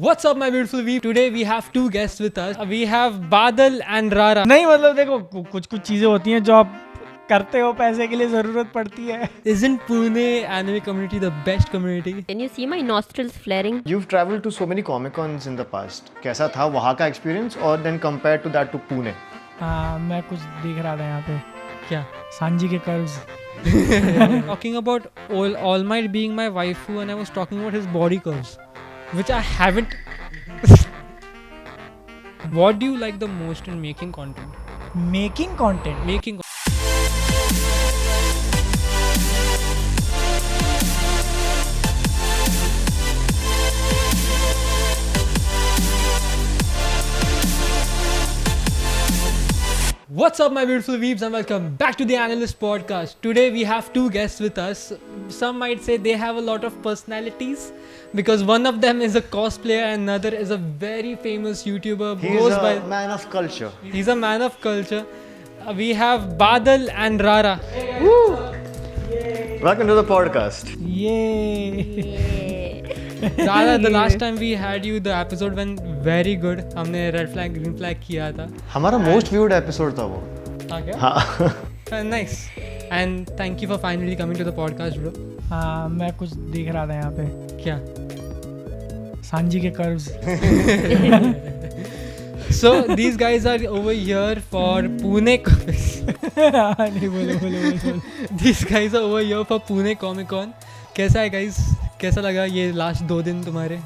What's up, my beautiful weeb? Today we have two guests with us. We have Badal and Rara. नहीं मतलब देखो कुछ चीजें होती हैं जो आप करते हो पैसे के लिए जरूरत पड़ती है. Isn't Pune anime community the best community? Can you see my nostrils flaring? You've traveled to so many Comic Cons in the past. कैसा था वहाँ का experience और then compared to that to Pune? हाँ मैं कुछ देख रहा था यहाँ पे क्या? सांजी के curves. Talking about All Might being my waifu, and I was talking about his body curves, which I haven't. What do you like the most in making content? Making content. Making. What's up, my beautiful weebs, and welcome back to the Analyst Podcast. Today we have two guests with us. Some might say they have a lot of personalities because one of them is a cosplayer and another is a very famous YouTuber. He's a man of culture. He's a man of culture. We have Badal and Rara. Welcome to the podcast. ये Rara, the last time we had you, the episode went very good. हमने red flag, green flag किया था. हमारा most viewed episode था वो. हाँ क्या? हाँ. Nice. And thank you for finally coming to the podcast, bro. हाँ मैं कुछ देख रहा था यहाँ पे क्या? सांजी के curves. So these guys are over here for Pune. नहीं बोलो. These guys are over here for Pune Comic Con. कैसा है guys? कैसा लगा ये लास्ट 2 दिन तुम्हारे?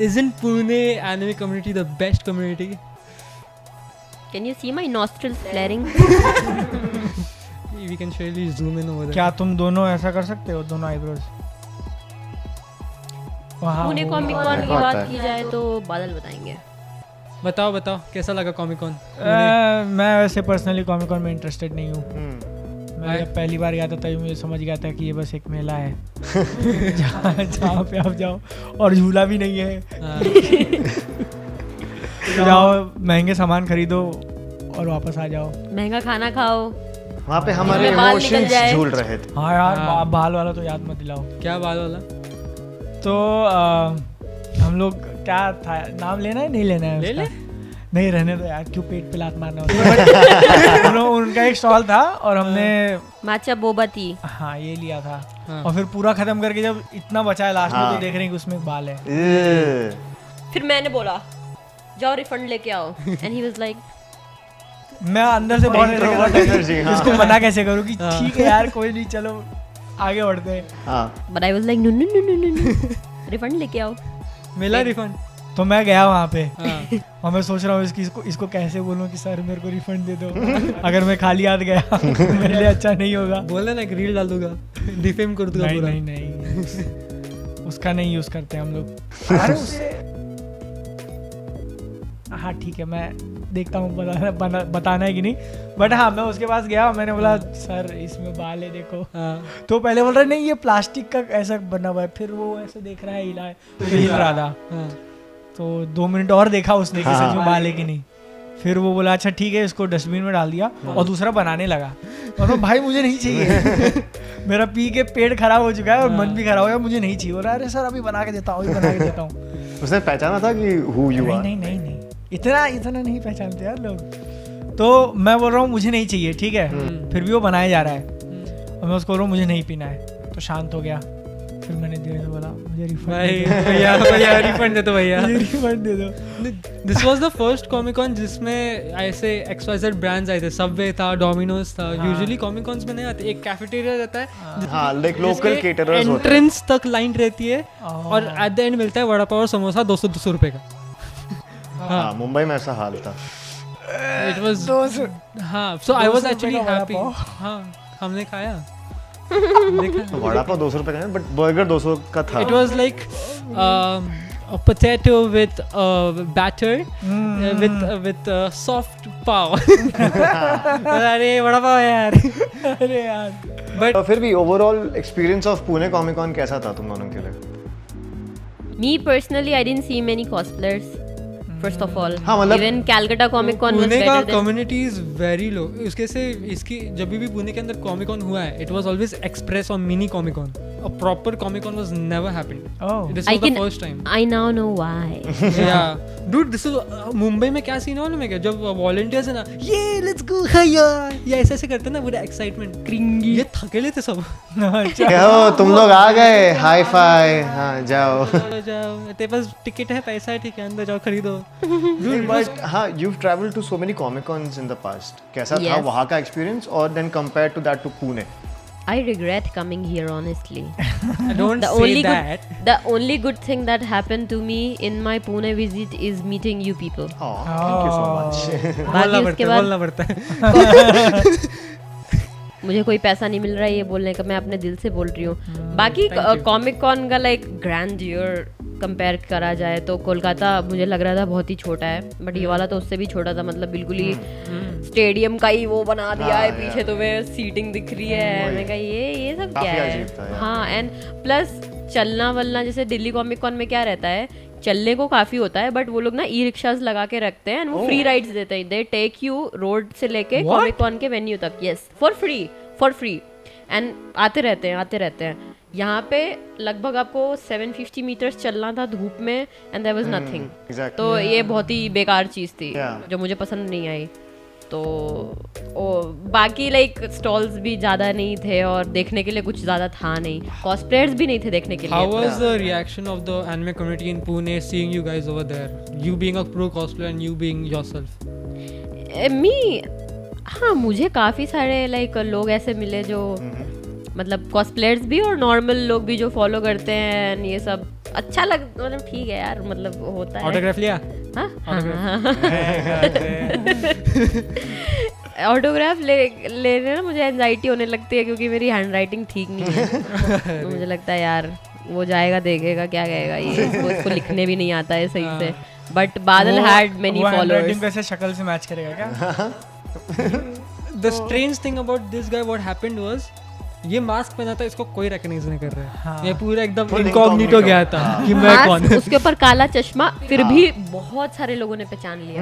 Isn't Pune anime community the best community? Can you see my nostrils flaring? We can surely zoom in over there. क्या तुम दोनों ऐसा कर सकते हो दोनों आईब्रोज? पुणे कॉमिक कॉन की बात बात है। की जाए तो बादल बताएंगे. बताओ कैसा लगा कॉमिक कॉन? मैं वैसे पर्सनली कॉमिक कॉन में इंटरेस्टेड नहीं हूँ. मैं जब पहली बार गया था तभी मुझे समझ गया था कि ये बस एक मेला है जहाँ पे आप जाओ और झूला भी नहीं है. जाओ महंगे सामान खरीदो और वापस आ जाओ. महंगा खाना खाओ. वहाँ पे हमारे जिसमें बाल निकल emotions जाए. झूल रहे थे. हाँ यार हाँ. बाल वाला तो याद मत दिलाओ. क्या बाल वाला? तो हम लोग क्या था नाम लेना है नहीं लेना है ले उसका? ले. नहीं रहने दो यार क्यों पेट पे लात मारना होता है. उनका एक स्टॉल था और हमने माचा बोबा टी. हाँ ये लिया था. हाँ. और फिर पूरा खत्म करके जब इतना बचा है लास्ट में हाँ. तो देख रहे हैं कि उसमें एक बाल है. फिर मैंने बोला जाओ रिफंड लेके आओ. एंड ही वाज लाइक मैं अंदर से बहुत Introvert energy, हाँ. इसको मना कैसे करूँ कि हाँ. ठीक है यार कोई नहीं चलो आगे बढ़ते हैं. हाँ. But I was like no refund लेके आओ. मिला रिफंड? तो मैं गया वहाँ पे हाँ. और मैं सोच रहा हूँ इसको कैसे बोलूँ कि सर मेरे को रिफंड दे दो. अगर मैं खाली हाथ गया मेरे लिए अच्छा नहीं होगा. बोले ना एक रील डाल दूंगा, डिफेम कर दूंगा पूरा. नहीं उसका नहीं यूज करते हम लोग. अरे उससे हाँ ठीक है मैं देखता हूँ बताना है कि नहीं. बट हाँ मैं उसके पास गया मैंने बोला सर इसमें बाल है देखो. हाँ. तो पहले बोल रहा नहीं ये प्लास्टिक का ऐसा बना हुआ है. फिर वो ऐसे देख रहा है हिल रहा था. हाँ. तो 2 मिनट और देखा उसने कि हाँ. सच में बाल है कि नहीं. फिर वो बोला अच्छा ठीक है इसको डस्टबिन में डाल दिया और दूसरा बनाने लगा. और भाई मुझे नहीं चाहिए. मेरा पी के पेट खराब हो चुका है और मन भी खराब हो गया. मुझे नहीं चाहिए. बोला अरे सर अभी बना के देता हूँ. उसने पहचाना था कि who you are. नहीं इतना नहीं पहचानते यार लोग. तो मैं बोल रहा हूँ मुझे नहीं चाहिए ठीक है. फिर भी वो बनाया जा रहा है और मैं उसको बोल रहा हूँ मुझे नहीं पीना है. तो शांत हो गया. फिर मैंने धीरे से बोला मुझे भैया रिफंड दे दो भैया. रिफंड दे दो. This was the first comic con जिसमें ऐसे XYZ ब्रांड्स आए थे. सबवे था, डोमिनोज था. यूजुअली कॉमिक कॉन्स में नहीं आते. एक कैफेटेरिया रहता है हाँ, like local caterers होते हैं. एंट्रेंस तक लाइन रहती है और एट द एंड मिलता है वड़ा पाव और समोसा 200 रुपए का. हाँ, मुंबई में ऐसा हाल था. इट वाज हाँ. सो आई वाज एक्चुअली हैप्पी. हाँ हमने खाया. देखा. वड़ा पाव 200 रुपए का है, बट बर्गर 200 का था. It was like a potato with batter with soft pav. अरे बड़ा पाव है यार. अरे यार. But तो फिर भी overall experience of Pune comic con कैसा था तुम दोनों के लिए? Me personally I didn't see many cosplayers. First of all, हाँ, मतलब even Calcutta Comic Con was Pune का better than. Community is very low. उसके से इसकी जब भी पुणे के अंदर कॉमिक कॉन हुआ है इट वाज ऑलवेज एक्सप्रेस और mini comic con. a proper Comic Con was never happened. Oh. This was the first time. I now know why. Yeah, dude, this is Mumbai में क्या सीन है क्या जब volunteers है ना ये लेट्स गो यार ये ऐसे ऐसे करते हैं ना पूरा एक्साइटमेंट क्रिंगी ये थके लेते सब अच्छा क्या हो तुम लोग आ गए हाई फाई हाँ जाओ जाओ तेरे पास टिकट है पैसा है ठीक है अंदर जाओ खरीदो बट हाँ you've traveled to so many Comic Cons in the past कैसा था Yes. वहाँ का एक्सपीरियंस और then compared to that to Pune I regret coming here, honestly. don't The say only that the only good thing that happened to me in my Pune visit is meeting you people. oh, thank you so much बोलना बाकी पड़ता उसके है बोलना बाद पड़ता है मुझे कोई पैसा नहीं मिल रहा है ये बोलने का, मैं अपने दिल से बोल रही हूँ. बाकी कॉमिक कॉन का लाइक ग्रैंडियर कंपेयर करा जाए तो कोलकाता मुझे लग रहा था बहुत ही छोटा है, बट ये वाला तो उससे भी छोटा था. मतलब बिल्कुल ही स्टेडियम का ही वो बना दिया है, पीछे तुम्हें सीटिंग दिख रही है. मैं कहा ये सब क्या है. हाँ, एंड प्लस चलना वलना जैसे दिल्ली कॉमिक कॉन में क्या रहता है, चलने को काफी होता है, बट वो लोग ना ई रिक्शाज लगा के रखते हैं, वो फ्री राइड्स देते हैं. दे टेक यू रोड से लेके कॉमिक कॉन के वेन्यू तक. यस, फॉर फ्री एंड आते रहते हैं. यहाँ पे लगभग आपको 750 मीटर्स चलना था धूप में एंड देयर वाज नथिंग. तो ये बहुत ही बेकार चीज़ थी जो मुझे पसंद नहीं आई. तो बाकी लाइक स्टॉल्स भी ज़्यादा नहीं थे और देखने के लिए कुछ ज़्यादा था नहीं. कॉस्प्लेयर्स भी नहीं थे देखने के लिए. How was the reaction of the anime community in Pune seeing you guys over there? You being a pro cosplayer and you being yourself. हाँ, मुझे काफ़ी सारे लाइक लोग ऐसे मिले जो मतलब कॉस्प्लेयर्स भी और नॉर्मल लोग भी जो फॉलो करते हैं and ये सब अच्छा मतलब ठीक है यार, मतलब होता है. ऑटोग्राफ लिया ऑटोग्राफ लेने ना मुझे एंजाइटी होने लगती है क्योंकि मेरी हैंड राइटिंग ठीक नहीं है. तो मुझे लगता है यार वो जाएगा देखेगा क्या कहेगा, ये इसको लिखने भी नहीं आता है सही से. बट बादल हैड मेनी फॉलोअर्स. वैसे शक्ल से मैच करेगा क्या? The strange thing about this guy what happened was ये मास्क पहना था, इसको कोई रिकॉग्नाइज नहीं कर रहा है. ये पूरा एकदम इनकॉग्निटो गया था कि मैं कौन. उसके ऊपर काला चश्मा, फिर भी बहुत सारे लोगों ने पहचान लिया.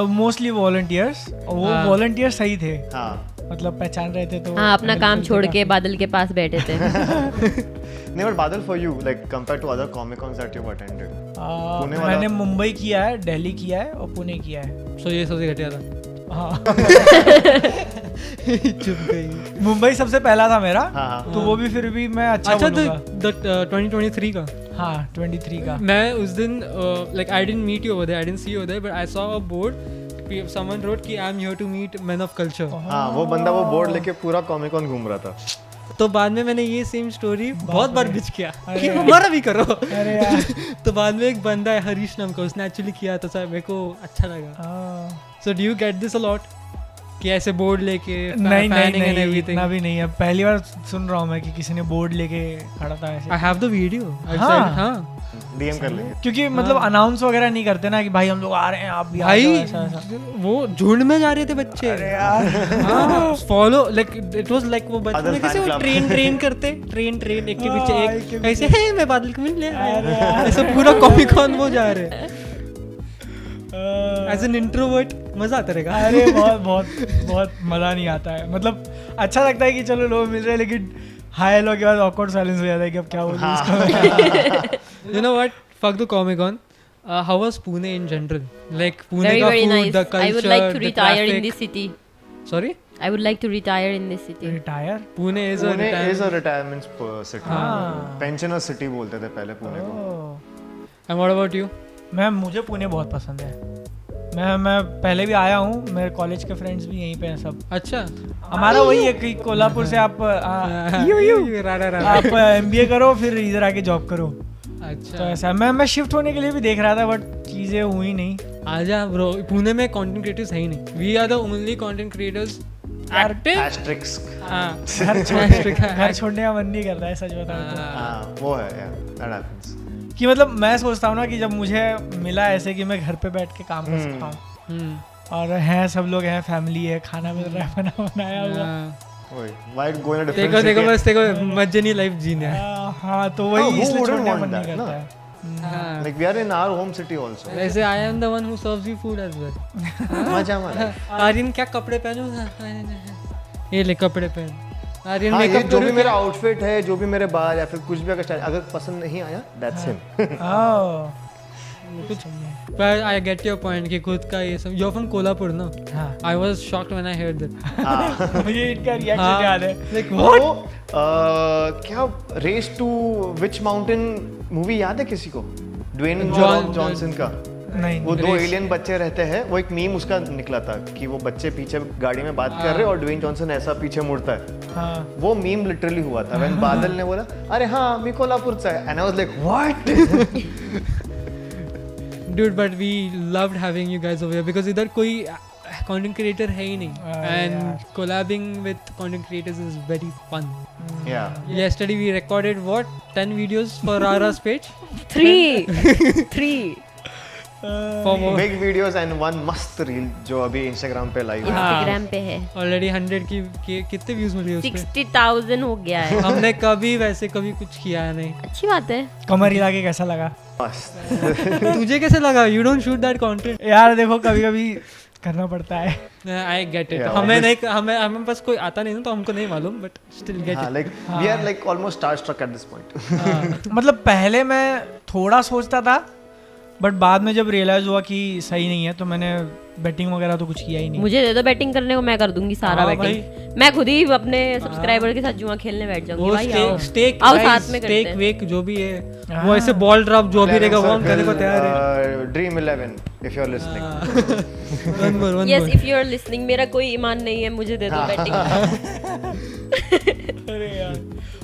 मोस्टली वॉलंटियर्स, वो वॉलंटियर्स सही थे. हाँ मतलब पहचान रहे थे तो हाँ, अपना काम छोड़ के बादल के पास बैठे थे. नहीं बट बादल for you like compared to other Comic Cons that you've attended मैंने मुंबई किया है, दिल्ली किया है और पुणे किया है. सो ये सबसे घटिया था. हाँ चुप गई. मुंबई सबसे पहला था मेरा. हाँ. तो वो भी फिर भी मैं अच्छा बोलूंगा. the 2023 का. हाँ 23 का. मैं उस दिन like I didn't meet you over there, I didn't see you over there, but I saw a board. Someone wrote कि I'm here to meet men of culture. हाँ वो बंदा वो बोर्ड लेके पूरा Comic Con घूम रहा था. तो बाद में मैंने ये सेम स्टोरी बहुत बार बिच किया कि हमारा भी करो. अरे यार. तो बाद में एक बंदा है हरीश नाम का, उसने एक्चुअली किया तो सर मेरे को अच्छा लगा. So do you get this a lot कि ऐसे बोर्ड लेके नहीं इतना भी नहीं है. पहली बार सुन रहा हूँ मैं कि किसी ने बोर्ड लेके खड़ा था ऐसे. I have the video. हाँ डीएम कर लेंगे क्योंकि मतलब अनाउंस वगैरह नहीं करते ना कि भाई हम लोग आ रहे हैं आप भी आ जाओ, ऐसा ऐसा. वो झुंड में जा रहे थे बच्चे. अरे यार follow like it was like वो बच्चे कैसे वो ट्रेन करते ट्रेन एक के पीछे एक ऐसे है मैं बादल को मिल ले ऐसे पूरा कॉमिक कॉन वो जा रहे हैं एज एन इंट्रोवर्ट. मजा आता रहेगा. अरे बहुत मजा नहीं आता है. मतलब अच्छा लगता है कि चलो लोग मिल रहे हैं, लेकिन हाय हेलो के बाद ऑकवर्ड साइलेंस हो जाता है कि अब क्या बोलूं इसको. You know what? Fuck the Comic Con. How was Pune in general? Like Pune Very ka very food, nice. the culture, I would like to the retire traffic. in this city. Sorry? I would like to retire in this city. Retire. Pune is a retirement city. Pensioner city बोलते थे पहले पुणे को. And what about you? मुझे पुणे बहुत पसंद है. मैं पहले भी आया हूँ, मेरे कॉलेज के फ्रेंड्स भी यहीं पे हैं सब. अच्छा. हमारा वही है कि कोल्हापुर से आप आप MBA करो फिर इधर आके जॉब करो. अच्छा. तो ऐसा मैं शिफ्ट होने के लिए भी देख रहा था, बट चीजें हुई नहीं. आजा ब्रो. पुणे में कंटेंट क्रिएटर्स है ही नहीं. We are the only content creators active. घर छोड़ने का मन नहीं करता है सच बताऊं तो. वो है यार, that happens. कि मतलब मैं सोचता हूँ ना कि जब मुझे मिला ऐसे कि मैं घर पे बैठ के काम कर सकता हूँ और हैं सब लोग हैं, फैमिली है, खाना मिल रहा है बना बनाया हुआ. देखो बस देखो मजे लाइफ जीने. हाँ तो वही इसलिए छोड़ने का मन नहीं करता है. Like we are in our home city also. वैसे I am the one who serves you food as well. मजा. आर्यन क्या कपड़े पहनूं? ये ले कपड़े पहन. आर्यन हाँ, ये मेकअप जो भी मेरा आउटफिट है, जो भी मेरे बाल या फिर कुछ भी अगर अगर पसंद नहीं आया, दैट्स हिम। कुछ पर आई गेट योर पॉइंट कि खुद का ये सब, यू आर फ्रॉम कोल्हापुर ना? हाँ I was shocked when I heard that. मुझे इनका रिएक्शन हाँ। याद है लाइक वो क्या race to witch mountain movie याद है किसी को? ड्वेन जॉनसन का। नहीं वो दो एलियन बच्चे रहते हैं, वो एक मीम उसका निकला था कि वो बच्चे पीछे गाड़ी में बात कर रहे हैं और ड्वेन जॉनसन ऐसा पीछे मुड़ता है। हाँ वो मीम लिटरली हुआ था व्हेन बादल ने बोला अरे हाँ मी कोल्हापुरचा है, and I was like what. dude, but we loved having you guys over here because इधर कोई content creator है ही नहीं, and collabing with content creators is very fun. Yeah. Yesterday we recorded what 10 videos for Rara's page. 3 For what? Big videos and one मस्त reel जो अभी Instagram पे live है। इंस्टाग्राम पे है। Already 100 की कितने views मिले उस पे? 60,000 हो गया है। हमने कभी वैसे कभी कुछ किया नहीं। अच्छी बात है। कमर हिला के कैसा लगा? मस्त। तुझे कैसे लगा? You don't shoot that content. यार देखो कभी कभी करना पड़ता है। I get it. Yeah, हमें नहीं, हमें बस कोई आता नहीं ना, तो हमको नहीं मालूम, but still get हाँ, it. like we are like almost starstruck at this point. मतलब पहले मैं थोड़ा सोचता था बट बाद में जब रियलाइज हुआ कि सही नहीं है तो मैंने बैटिंग वगैरह तो कुछ किया ही नहीं। मुझे दे दो बैटिंग करने को, मैं कर दूंगी सारा हाँ बैटिंग। मैं खुद ही अपने सब्सक्राइबर के साथ जुआ खेलने बैठ जाऊंगी। वो भाई आओ स्टेक आओ साथ में करते स्टेक हैं। वेक जो भी है, वो ऐसे बॉल ड्रॉप जो भी रहेगा वो हम करने को तैयार है। Dream 11 if you're listening. One more. Yes if you are listening, मेरा कोई ईमान नहीं है, मुझे दे दो बैटिंग। अरे यार,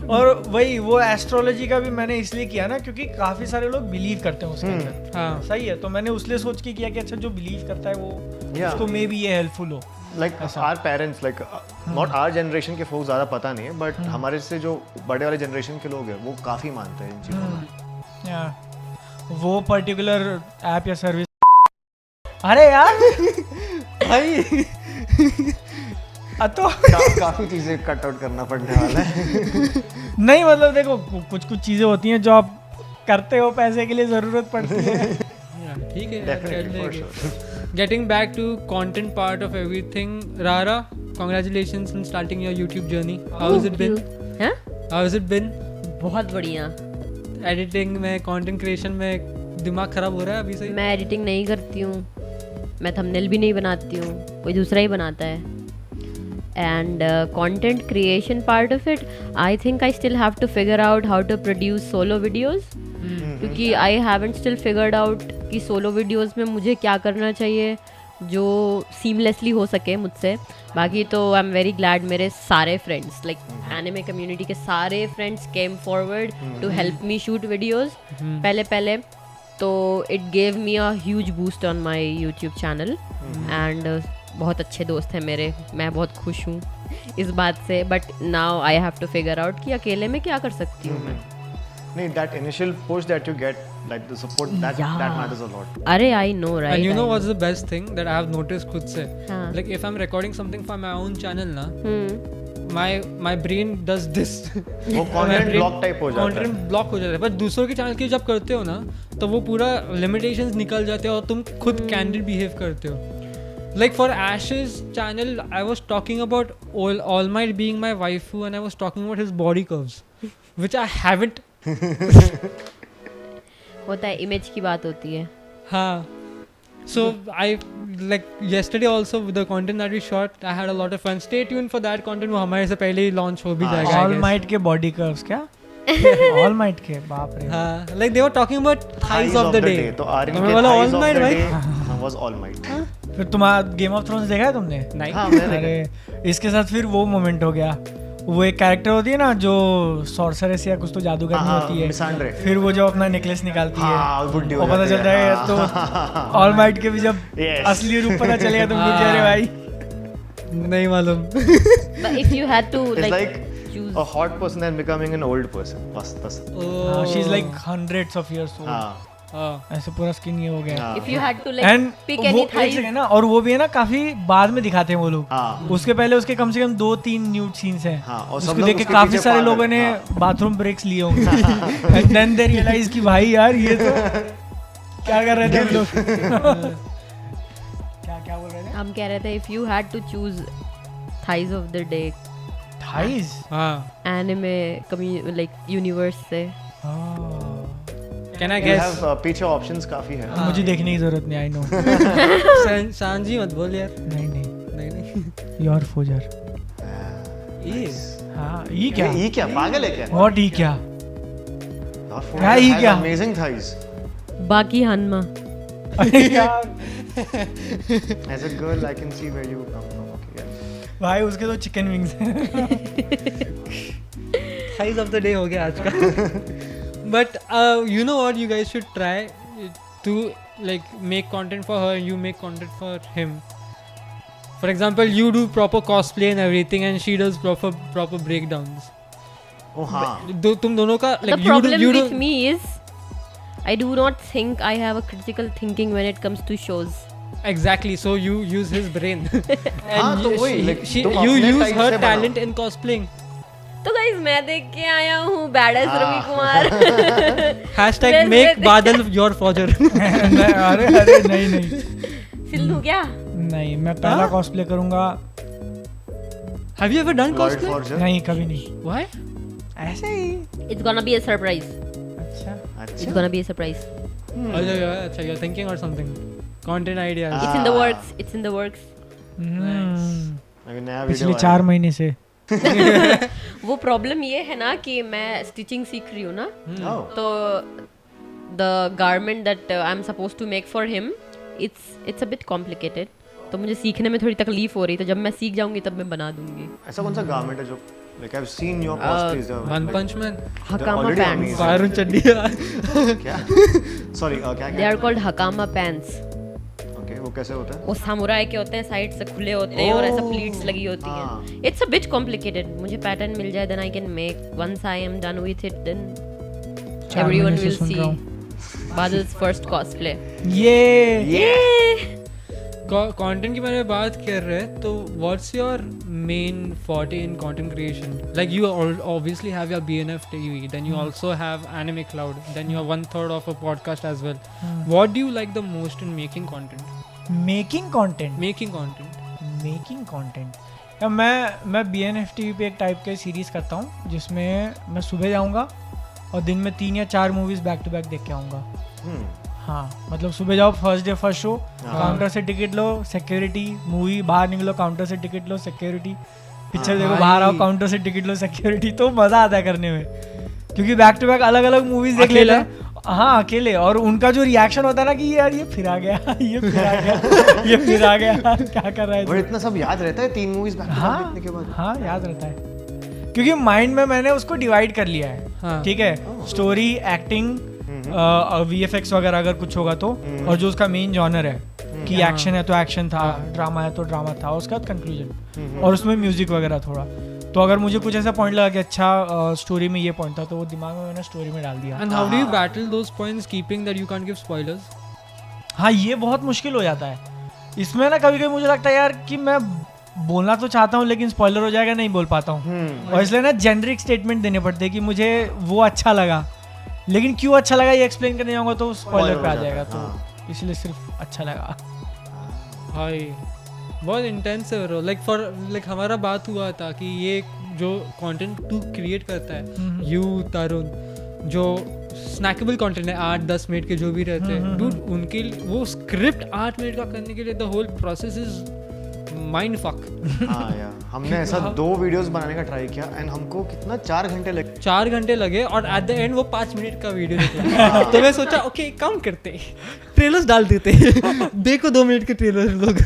और वही वो एस्ट्रोलॉजी का भी मैंने इसलिए किया ना क्योंकि काफी सारे लोग बिलीव करते हैं उसके अंदर। हाँ सही है, तो मैंने उसलिए सोच के किया कि अच्छा जो बिलीव करता है वो Yeah. उसको मे बी ये हेल्पफुल हो। Like our parents, like not our generation के folks ज़्यादा पता नहीं है, but हमारे से जो बड़े वाले जनरेशन के लोग हैं वो काफी मानते हैं इन चीज़ों को। या वो पर्टिकुलर ऐप या सर्विस, अरे यार भाई तो काफी चीजें कट आउट करना पड़ने वाला है। नहीं मतलब देखो कुछ कुछ चीजें होती हैं जो आप करते हो पैसे के लिए जरूरत पड़ती है। ठीक है। Definitely, for sure. Getting back to content part of everything, Rara, congratulations on starting your YouTube journey. How has it been? हैं? How has it been? बहुत बढ़िया। Editing में, content creation में दिमाग खराब हो रहा है अभी से? मैं एडिटिंग नहीं करती हूँ, मैं थंबनेल भी नहीं बनाती हूँ, कोई दूसरा ही बनाता है। And content creation part of it, I think I still have to figure out how to produce solo videos. क्योंकि I haven't still figured out कि solo videos में मुझे क्या करना चाहिए जो seamlessly हो सके मुझसे। बाकी तो आई एम वेरी ग्लैड मेरे सारे फ्रेंड्स लाइक एनिमे कम्युनिटी के सारे friends came forward to help me shoot videos पहले तो it gave me a huge boost on my YouTube channel and बहुत अच्छे दोस्त हैं मेरे, मैं बहुत खुश हूँ इस बात से। But now I have to figure out कि अकेले में क्या कर सकती हूँ मैं। नहीं, that initial push that you get, like the support, that matters a lot. अरे I know right. And you know what's the best thing that I have noticed खुद से? हाँ। Like if I'm recording something for my own channel ना, my brain does this. वो content block type हो जाता है। Content block हो जाता है। पर दूसरों के चैनल की जब करते हो ना तो वो पूरा लिमिटेशंस निकल जाते हैं और तुम खुद कैंडिड बिहेव करते हो। Like for Ash's channel, I was talking about All Might being my waifu and I was talking about his body curves, which I haven't. होता है, इमेज की बात होती है। हाँ. So I like yesterday also with the content that we shot, I had a lot of fun. Stay tuned for that content. वो हमारे से पहले ही launch हो भी जाएगा। I all guess. माइट के बॉडी कर्व्स क्या? ऑल माइट के बाप रे। हाँ. Like they were talking about thighs of the day. तो आर्यन तो मैं के बोला thighs All of Might the भाई. day was All Might. फिर तुम्हारा गेम ऑफ थ्रोन्स देखा है तुमने? नहीं. हाँ, मैंने अरे इसके साथ फिर वो मोमेंट हो गया, वो एक कैरेक्टर होती है ना जो सॉर्सरेस या कुछ तो जादूगरनी होती है, मिसांड्रे। फिर वो जब अपना नेकलेस निकालती हाँ, है बुड्ढी हो वो पता जाती चलता है। है तो ऑल माइट के भी जब Yes. असली रूप पता चलेगा तुमको कि अरे भाई नहीं मालूम. But if you had to It's like choose a hot person and becoming an old person. बस. She is like hundreds of years old, हाँ. ऐसे पूरा स्किन ये हो गया। हाँ. if you had to like and pick वो any एक thighs सेकंड ना, और वो भी है ना काफी बाद में दिखाते हैं वो लोग, हाँ. उसके पहले उसके कम से कम 2-3 न्यूड सीन्स हैं। हाँ, और सब उसको लोग देख के उसके काफी पीछे सारे पागल। लोगों ने हाँ. बाथरूम ब्रेक्स लिए होंगे एंड देन दे रियलाइज कि भाई यार ये तो क्या कर रहे थे हम लोग। क्या बोल रहे थे? हम कह रहे थे if you had to choose thighs of the day 28 हाँ एनिमे लाइक यूनिवर्स से। Can I You guess have, पीछे ऑप्शंस काफी है। मुझे देखने की जरूरत नहीं, आई नो। सांजी मत बोल यार। नहीं नहीं योर फोजर। हाँ ई क्या? ये क्या पागल है क्या? व्हाट ई क्या? Your phone क्या ये has क्या? Amazing thighs. बाकी हनमा। अरे यार As a girl, I can see where you come from. Okay, yeah. भाई उसके तो चिकन विंग्स हैं। साइज ऑफ द डे हो गया आज का। But you know what, you guys should try to like make content for her, you make content for him. For example, you do proper cosplay and everything and she does proper breakdowns. Oh हाँ. तुम दोनों का The like problem you do with me is I do not think I have a critical thinking when it comes to shows. exactly, so you use his brain. हाँ, तो वही, like, तुम you अपने use type her से बनाओ। talent in cosplaying. तो guys मैं देख के आया हूँ बैडेस Ravi Kumar. Hashtag Well, make well, बादल your forger. अरे नहीं सिल दूँ क्या? नहीं, मैं पहला कॉस्प्ले करूंगा। Have you ever done Lloyd cosplay? Forger. नहीं कभी नहीं, Why? ऐसे ही। It's gonna be a surprise. अच्छा It's अच्छा. gonna be a surprise. अच्छा, you're thinking or something. Content ideas. It's in the works. It's in the works. अभी नया पिछले वीडियो 4 महीने से। वो प्रॉब्लम ये है ना कि मैं स्टिचिंग सीख रही हूँ ना, Oh. तो the garment that I am suppose to make for him it's a bit complicated, तो मुझे सीखने में थोड़ी तकलीफ हो रही, तो जब मैं सीख जाऊंगी तब मैं बना दूंगी। ऐसा कौन सा गारमेंट है जो like I've seen your cosplays. One Punch Man. Hakama already pants, amazing. Varun Chandiya. क्या? Sorry, क्या they are called hakama pants. Okay, वो कैसे होता है? वो सामुराई के होते हैं, साइड से खुले होते हैं और ऐसा प्लीट्स लगी होती हाँ। हैं। इट्स अ बिट कॉम्प्लिकेटेड, मुझे पैटर्न मिल जाए then I can make, once I am done with it then 4 everyone महीने से विल सुन सी रहा हूँ। बादल्स फर्स्ट कॉस्प्ले। ये कंटेंट की मैंने बात कर रहे हैं, तो what's your main forte in content creation? Like you obviously have your BNF TV, then you also have Anime Cloud, then you are 1/3 of a podcast as well. What do you like the most in making content? Making content. Making content या मैं BNF TV पे एक type के series करता हूँ जिसमें मैं सुबह जाऊँगा और दिन में 3 या 4 मूवीज बैक टू बैक देख के आऊँगा। हाँ मतलब सुबह जाओ, first day first show, counter से टिकट लो, सिक्योरिटी, मूवी बाहर निकलो, काउंटर से टिकट लो, सिक्योरिटी, पिक्चर देखो, बाहर आओ, काउंटर से टिकट लो, सिक्योरिटी। तो मज़ा आता है करने में, क्योंकि बैक टू बैक अलग अलग मूवीज देख लेते हैं। हाँ अकेले, और उनका जो रिएक्शन होता है ना कि यार ये फिर आ गया, ये फिर आ गया, ये फिर आ गया, क्या कर रहा है। बट इतना सब याद रहता है 3 मूवीज बैक देखने के बाद? हाँ याद रहता है, क्योंकि माइंड में मैंने उसको डिवाइड कर लिया है। हाँ. ठीक है, स्टोरी, एक्टिंग, VFX वगैरह अगर कुछ होगा तो, और जो उसका मेन जॉनर है कि एक्शन है तो एक्शन था, ड्रामा है तो ड्रामा था, उसका कंक्लूजन, और उसमें म्यूजिक वगैरह थोड़ा। तो अगर मुझे कुछ ऐसा पॉइंट लगा कि अच्छा स्टोरी में ये पॉइंट था, तो वो दिमाग में मैंने स्टोरी में डाल दिया। And how do you battle those points keeping that you can't give spoilers? हाँ ये बहुत मुश्किल हो जाता है इसमें ना, कभी कभी मुझे लगता है यार कि मैं बोलना तो चाहता हूँ लेकिन स्पॉइलर हो जाएगा, नहीं बोल पाता हूँ, और इसलिए ना जेनरिक स्टेटमेंट देने पड़ते हैं कि मुझे वो अच्छा लगा, लेकिन क्यों अच्छा लगा ये एक्सप्लेन करने जाऊंगा तो स्पॉइलर पे आ जाएगा, तो इसलिए सिर्फ अच्छा लगा। भाई बहुत इंटेंस है ब्रो। लाइक हमारा बात हुआ था कि ये जो कंटेंट तू क्रिएट करता है, यू तरुण, जो स्नैकेबल कंटेंट है 8-10 मिनट के जो भी रहते हैं, डूड उनके वो स्क्रिप्ट 8 मिनट का करने के लिए the whole process is mind fuck. हाँ यार, हमने ऐसा 2 वीडियोस बनाने का ट्राई किया एंड हमको कितना 4 घंटे लगे। 4 घंटे लगे और एट द एंड वो 5 मिनट का वीडियो निकला। तो मैं सोचा ओके काम करते, ट्रेलर्स डाल देते। देखो 2 मिनट के ट्रेलर लोग।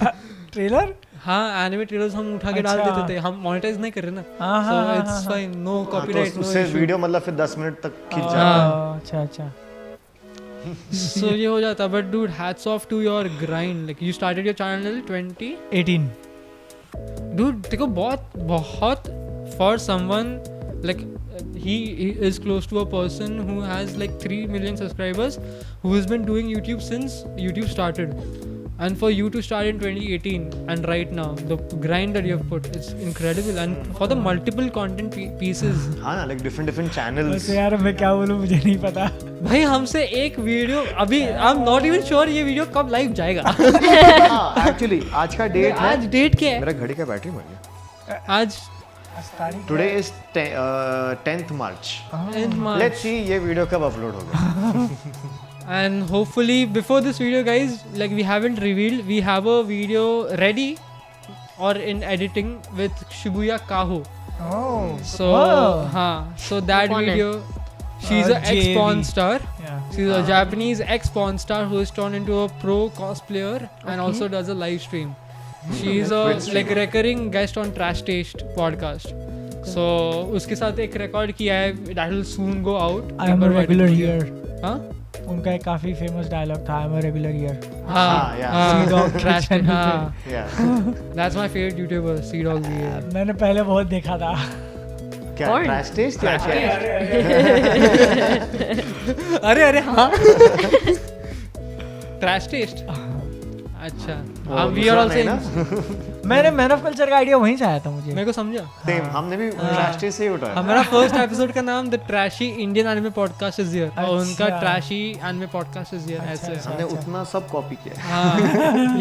ट्रेलर? हाँ एनिमे ट्रेलर्स हम उठा के डाल देते थे, हम मोनेटाइज नहीं कर रहे ना, so it's fine, no copyright, no उससे वीडियो मतलब फिर 10 मिनट तक खींच जाता है। अच्छा सो ये हो जाता। But dude hats off to your grind, like you started your channel 2018। Dude देखो बहुत for someone like he is close to a person who has like 3 million subscribers, who has been doing YouTube since YouTube started, and for you to start in 2018 and right now the grind that you have put, it's incredible, and for the multiple content pieces। हाँ ना, like different channels। वैसे यार मैं क्या बोलूं, मुझे नहीं पता भाई हमसे एक वीडियो अभी I am not even sure ये वीडियो कब लाइव जाएगा। एक्चुअली आज का डेट है, आज डेट क्या है? मेरा घड़ी का बैटरी मर गया। आज today is 10th March. In March. Let's see ये वीडियो कब अपलोड होगा. And hopefully before this video, guys, like we haven't revealed, we have a video ready or in editing with Shibuya Kaho. Oh. So so that कौन है? video, she's a JV. ex-porn star. Yeah. She's a Japanese ex-porn star who is turned into a pro cosplayer and also does a live stream. She's a like recurring guest on Trash Taste podcast. So उसके साथ एक record किया है, that will soon go out. I am a regular here. हाँ उनका एक काफी famous dialogue था, I am a regular here. हाँ yeah. हाँ Trash Taste, हाँ Yeah. that's my favorite YouTuber, Sea-Dog VA. मैंने पहले बहुत देखा था. क्या कौन? ट्रैश टेस्ट या क्या? अरे हाँ Trash Taste. अच्छा हाँ, we are also in- मैंने मैन ऑफ कल्चर का आइडिया वहीं से आया था मुझे. मेरे को समझा. सेम हमने भी ट्रैश टेस्ट से ही उठाया. हमारा फर्स्ट एपिसोड का नाम the trashy Indian anime podcast is here और उनका अच्छा। Trashy anime podcast is here ऐसे. हमने उतना सब कॉपी किया. हाँ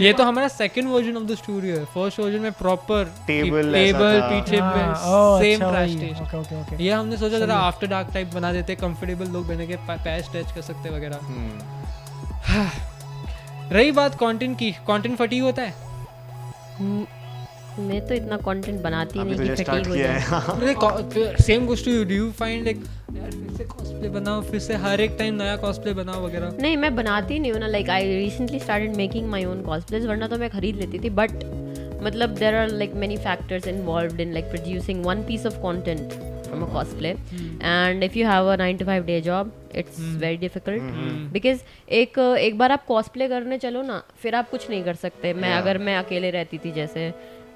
ये तो हमारा second version of the studio है. फर्स्ट वर्जन में प्रॉपर Table ऐसा टेबल था. पीछे same Trash Taste. Okay okay okay. ये हमने सोचा जरा आफ्टर डार्क टाइप बना देते, कंफर्टेबल लोग बने के पैच टच कर सकते वगैरह. रही बात कंटेंट की, कंटेंट फटीग होता है. मैं तो इतना कंटेंट बनाती अभी नहीं तो कि स्टार्ट फटीग हो किया जाए. है. Same goes to you. Do you find like यार फिर से कॉस्प्ले बनाओ, फिर से हर एक टाइम नया कॉस्प्ले बनाओ वगैरह? नहीं, मैं बनाती नहीं हूँ ना. Like I recently started making my own cosplays, वरना तो मैं खरीद लेती थी. बट मतलब there are like many factors involved in like producing one piece of content from a cosplay. And if you have a 9 to 5 day job, it's very difficult because एक बार आप कॉस्प्ले करने चलो ना, फिर आप कुछ नहीं कर सकते. अगर मैं अकेले रहती थी जैसे,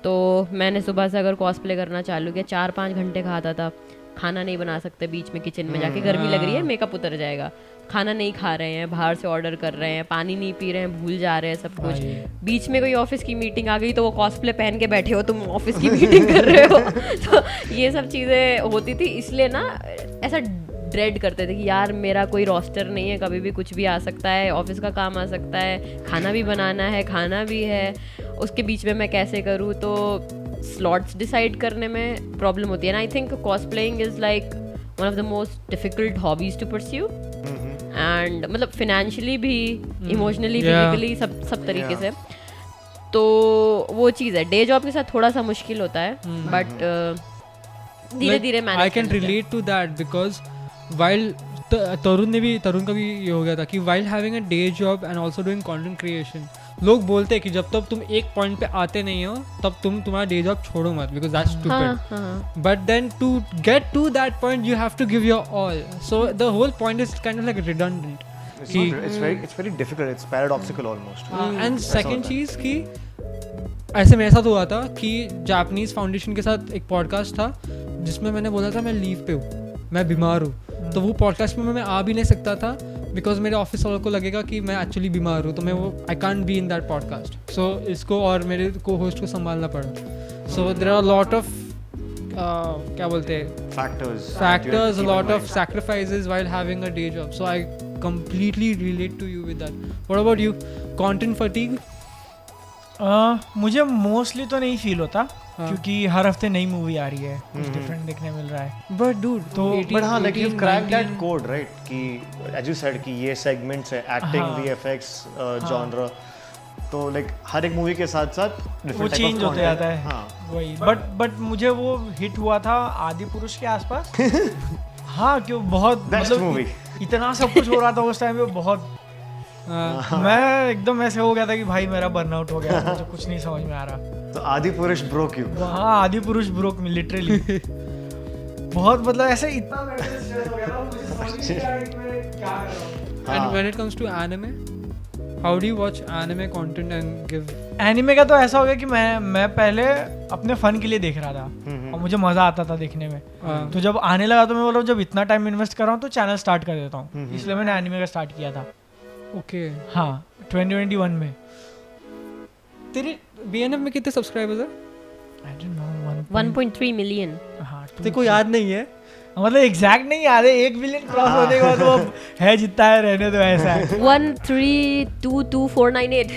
तो मैंने सुबह से अगर कॉस्प्ले करना चालू किया, 4-5 घंटे खाता था. खाना नहीं बना सकते बीच में किचन में जाके, गर्मी लग रही है, मेकअप उतर जाएगा. खाना नहीं खा रहे हैं, बाहर से ऑर्डर कर रहे हैं, पानी नहीं पी रहे हैं, भूल जा रहे हैं सब कुछ. बीच में कोई ऑफिस की मीटिंग आ गई तो वो कॉस्प्ले पहन के बैठे हो, तुम ऑफिस की मीटिंग कर रहे हो. तो ये सब चीज़ें होती थी. इसलिए ना ऐसा ड्रेड करते थे कि यार मेरा कोई रोस्टर नहीं है, कभी भी कुछ भी आ सकता है, ऑफिस का काम आ सकता है, खाना भी बनाना है, खाना भी है, उसके बीच में मैं कैसे करूँ. तो स्लॉट्स डिसाइड करने में प्रॉब्लम होती है. And I think cosplaying is like one of the most difficult hobbies to pursue. And मतलब फिनेंशियली भी, इमोशनली, फिजिकली, सब तरीके से. तो वो चीज़ है. डे जॉब के साथ थोड़ा सा मुश्किल होता है, बट धीरे धीरे manage. I can relate to that because while Tarun का भी ये हो गया था कि while having a day job and also doing content creation, लोग बोलते हैं कि जब तक तुम एक पॉइंट पे आते नहीं हो तब तुम तुम्हारा डे जॉब छोड़ो मत, because that's stupid. But then to get to that point you have to give your all. So the whole point is kind of like redundant. It's very difficult. It's paradoxical almost. And second चीज कि ऐसे मेरे साथ हुआ था कि Japanese foundation के साथ एक पॉडकास्ट था जिसमें मैंने बोला था मैं लीव पे हूँ, मैं बीमार हूँ. तो वो पॉडकास्ट में मैं आ भी नहीं सकता था बिकॉज मेरे ऑफिस वालों को लगेगा कि मैं एक्चुअली बीमार हूँ, तो मैं वो I can't be in that podcast. So इसको और मेरे को होस्ट को संभालना पड़ा. So there are lot of क्या बोलते हैं factors, a lot of sacrifices while having a day job. So I completely relate to you with that. What about you? Content fatigue? मुझे मोस्टली तो नहीं फील होता क्योंकि हर हफ्ते नई मूवी आ रही है, कुछ डिफरेंट देखने मिल रहा है. But dude, तो But हाँ, like you've cracked that code, right? कि as you said कि ये segments है, acting, VFX, genre. तो like हर एक मूवी के साथ साथ वो चेंज होते जाता है. हाँ. वही. बट मुझे वो हिट हुआ था आदि पुरुष के आसपास. हाँ, क्यों बहुत मतलब इतना सब कुछ हो रहा था उस टाइम पे, बहुत मैं एकदम ऐसे हो गया था कि भाई मेरा बर्नआउट हो गया, मुझे कुछ नहीं समझ में आ रहा. तो आदि पुरुष ब्रोक यू. हाँ, आदि पुरुष ब्रोक मी लिटरली. बहुत मतलब ऐसे इतना मेंटल स्ट्रेस हो गया था, मुझे समझ नहीं आया कि मैं क्या कर रहा हूँ. And when it comes to anime, how do you watch anime content and give? Anime का तो ऐसा हो गया कि मैं पहले अपने फन के लिए देख रहा था और मुझे मजा आता था देखने में. तो जब आने लगा तो मैं बोला जब इतना टाइम इन्वेस्ट कर रहा हूँ तो चैनल स्टार्ट कर देता हूँ, इसलिए मैंने एनिमे का स्टार्ट किया था. Okay. हाँ, 2021 में. तेरे BNF में कितने सब्सक्राइबर्स हैं? I don't know, 1.3 million. हाँ, तेरे को याद नहीं है? मतलब एग्जैक्ट नहीं याद है. 1 बिलियन क्रॉस होने के बाद वो है जितना है रहने दो, ऐसा है. 1322498.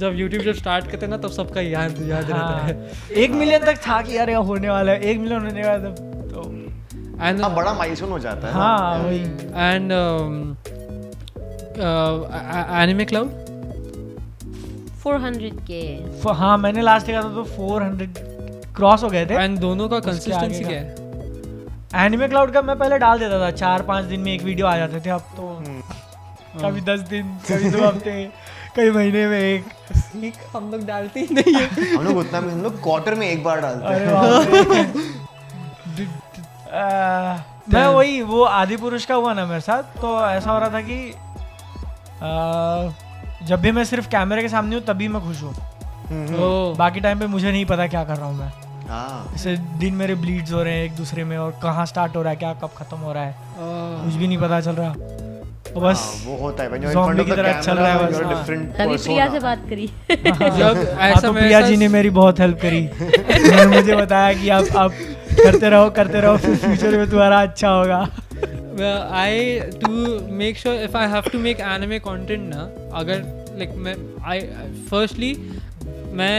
जब YouTube जब स्टार्ट करते हैं ना तब सबका याद रहता है. 1 मिलियन तक था कि यार ये होने वाला है, 1 मिलियन होने वाला है तो And हाँ बड़ा माइलस्टोन हो जाता है. हाँ वही. and Anime Cloud 400K. हाँ मैंने लास्ट देखा था तो 400 क्रॉस हो गए थे. and दोनों का उसके कंसिस्टेंसी आगे क्या है? एनिमे क्लाउड का मैं पहले डाल देता था, 4-5 दिन में एक वीडियो आ जाते थे. अब तो कभी 10 दिन, कभी 2 हफ्ते, कई महीने में एक. हम लोग डालते ही नहीं है. हम लोग उतना भी, हम लोग क्वार्टर में एक बार डालते हैं. अरे बाप रे. मैं वही वो आदि पुरुष का हुआ ना मेरे साथ, तो ऐसा हो रहा था कि जब भी मैं सिर्फ कैमरे के सामने हूँ तभी मैं खुश हूँ. Oh. बाकी टाइम पे मुझे नहीं पता क्या कर रहा हूँ मैं. हाँ जैसे दिन मेरे ब्लीड्स हो रहे हैं एक दूसरे में, और कहाँ स्टार्ट हो रहा है, क्या कब खत्म हो रहा है, कुछ भी नहीं पता चल रहा. तो बस वो होता है when you're in zombie front of की the तरह चल रहा है camera, बस. you're a हाँ. different तभी प्रिया से persona. बात करी. जब हाँ ऐसा तो मेरे प्रिया साथ- जी ने मेरी बहुत हेल्प करी. उन्होंने मुझे बताया कि आप करते रहो, फिर फ्यूचर में तुम्हारा अच्छा होगा. to make sure if I have to make anime content ना, अगर like मैं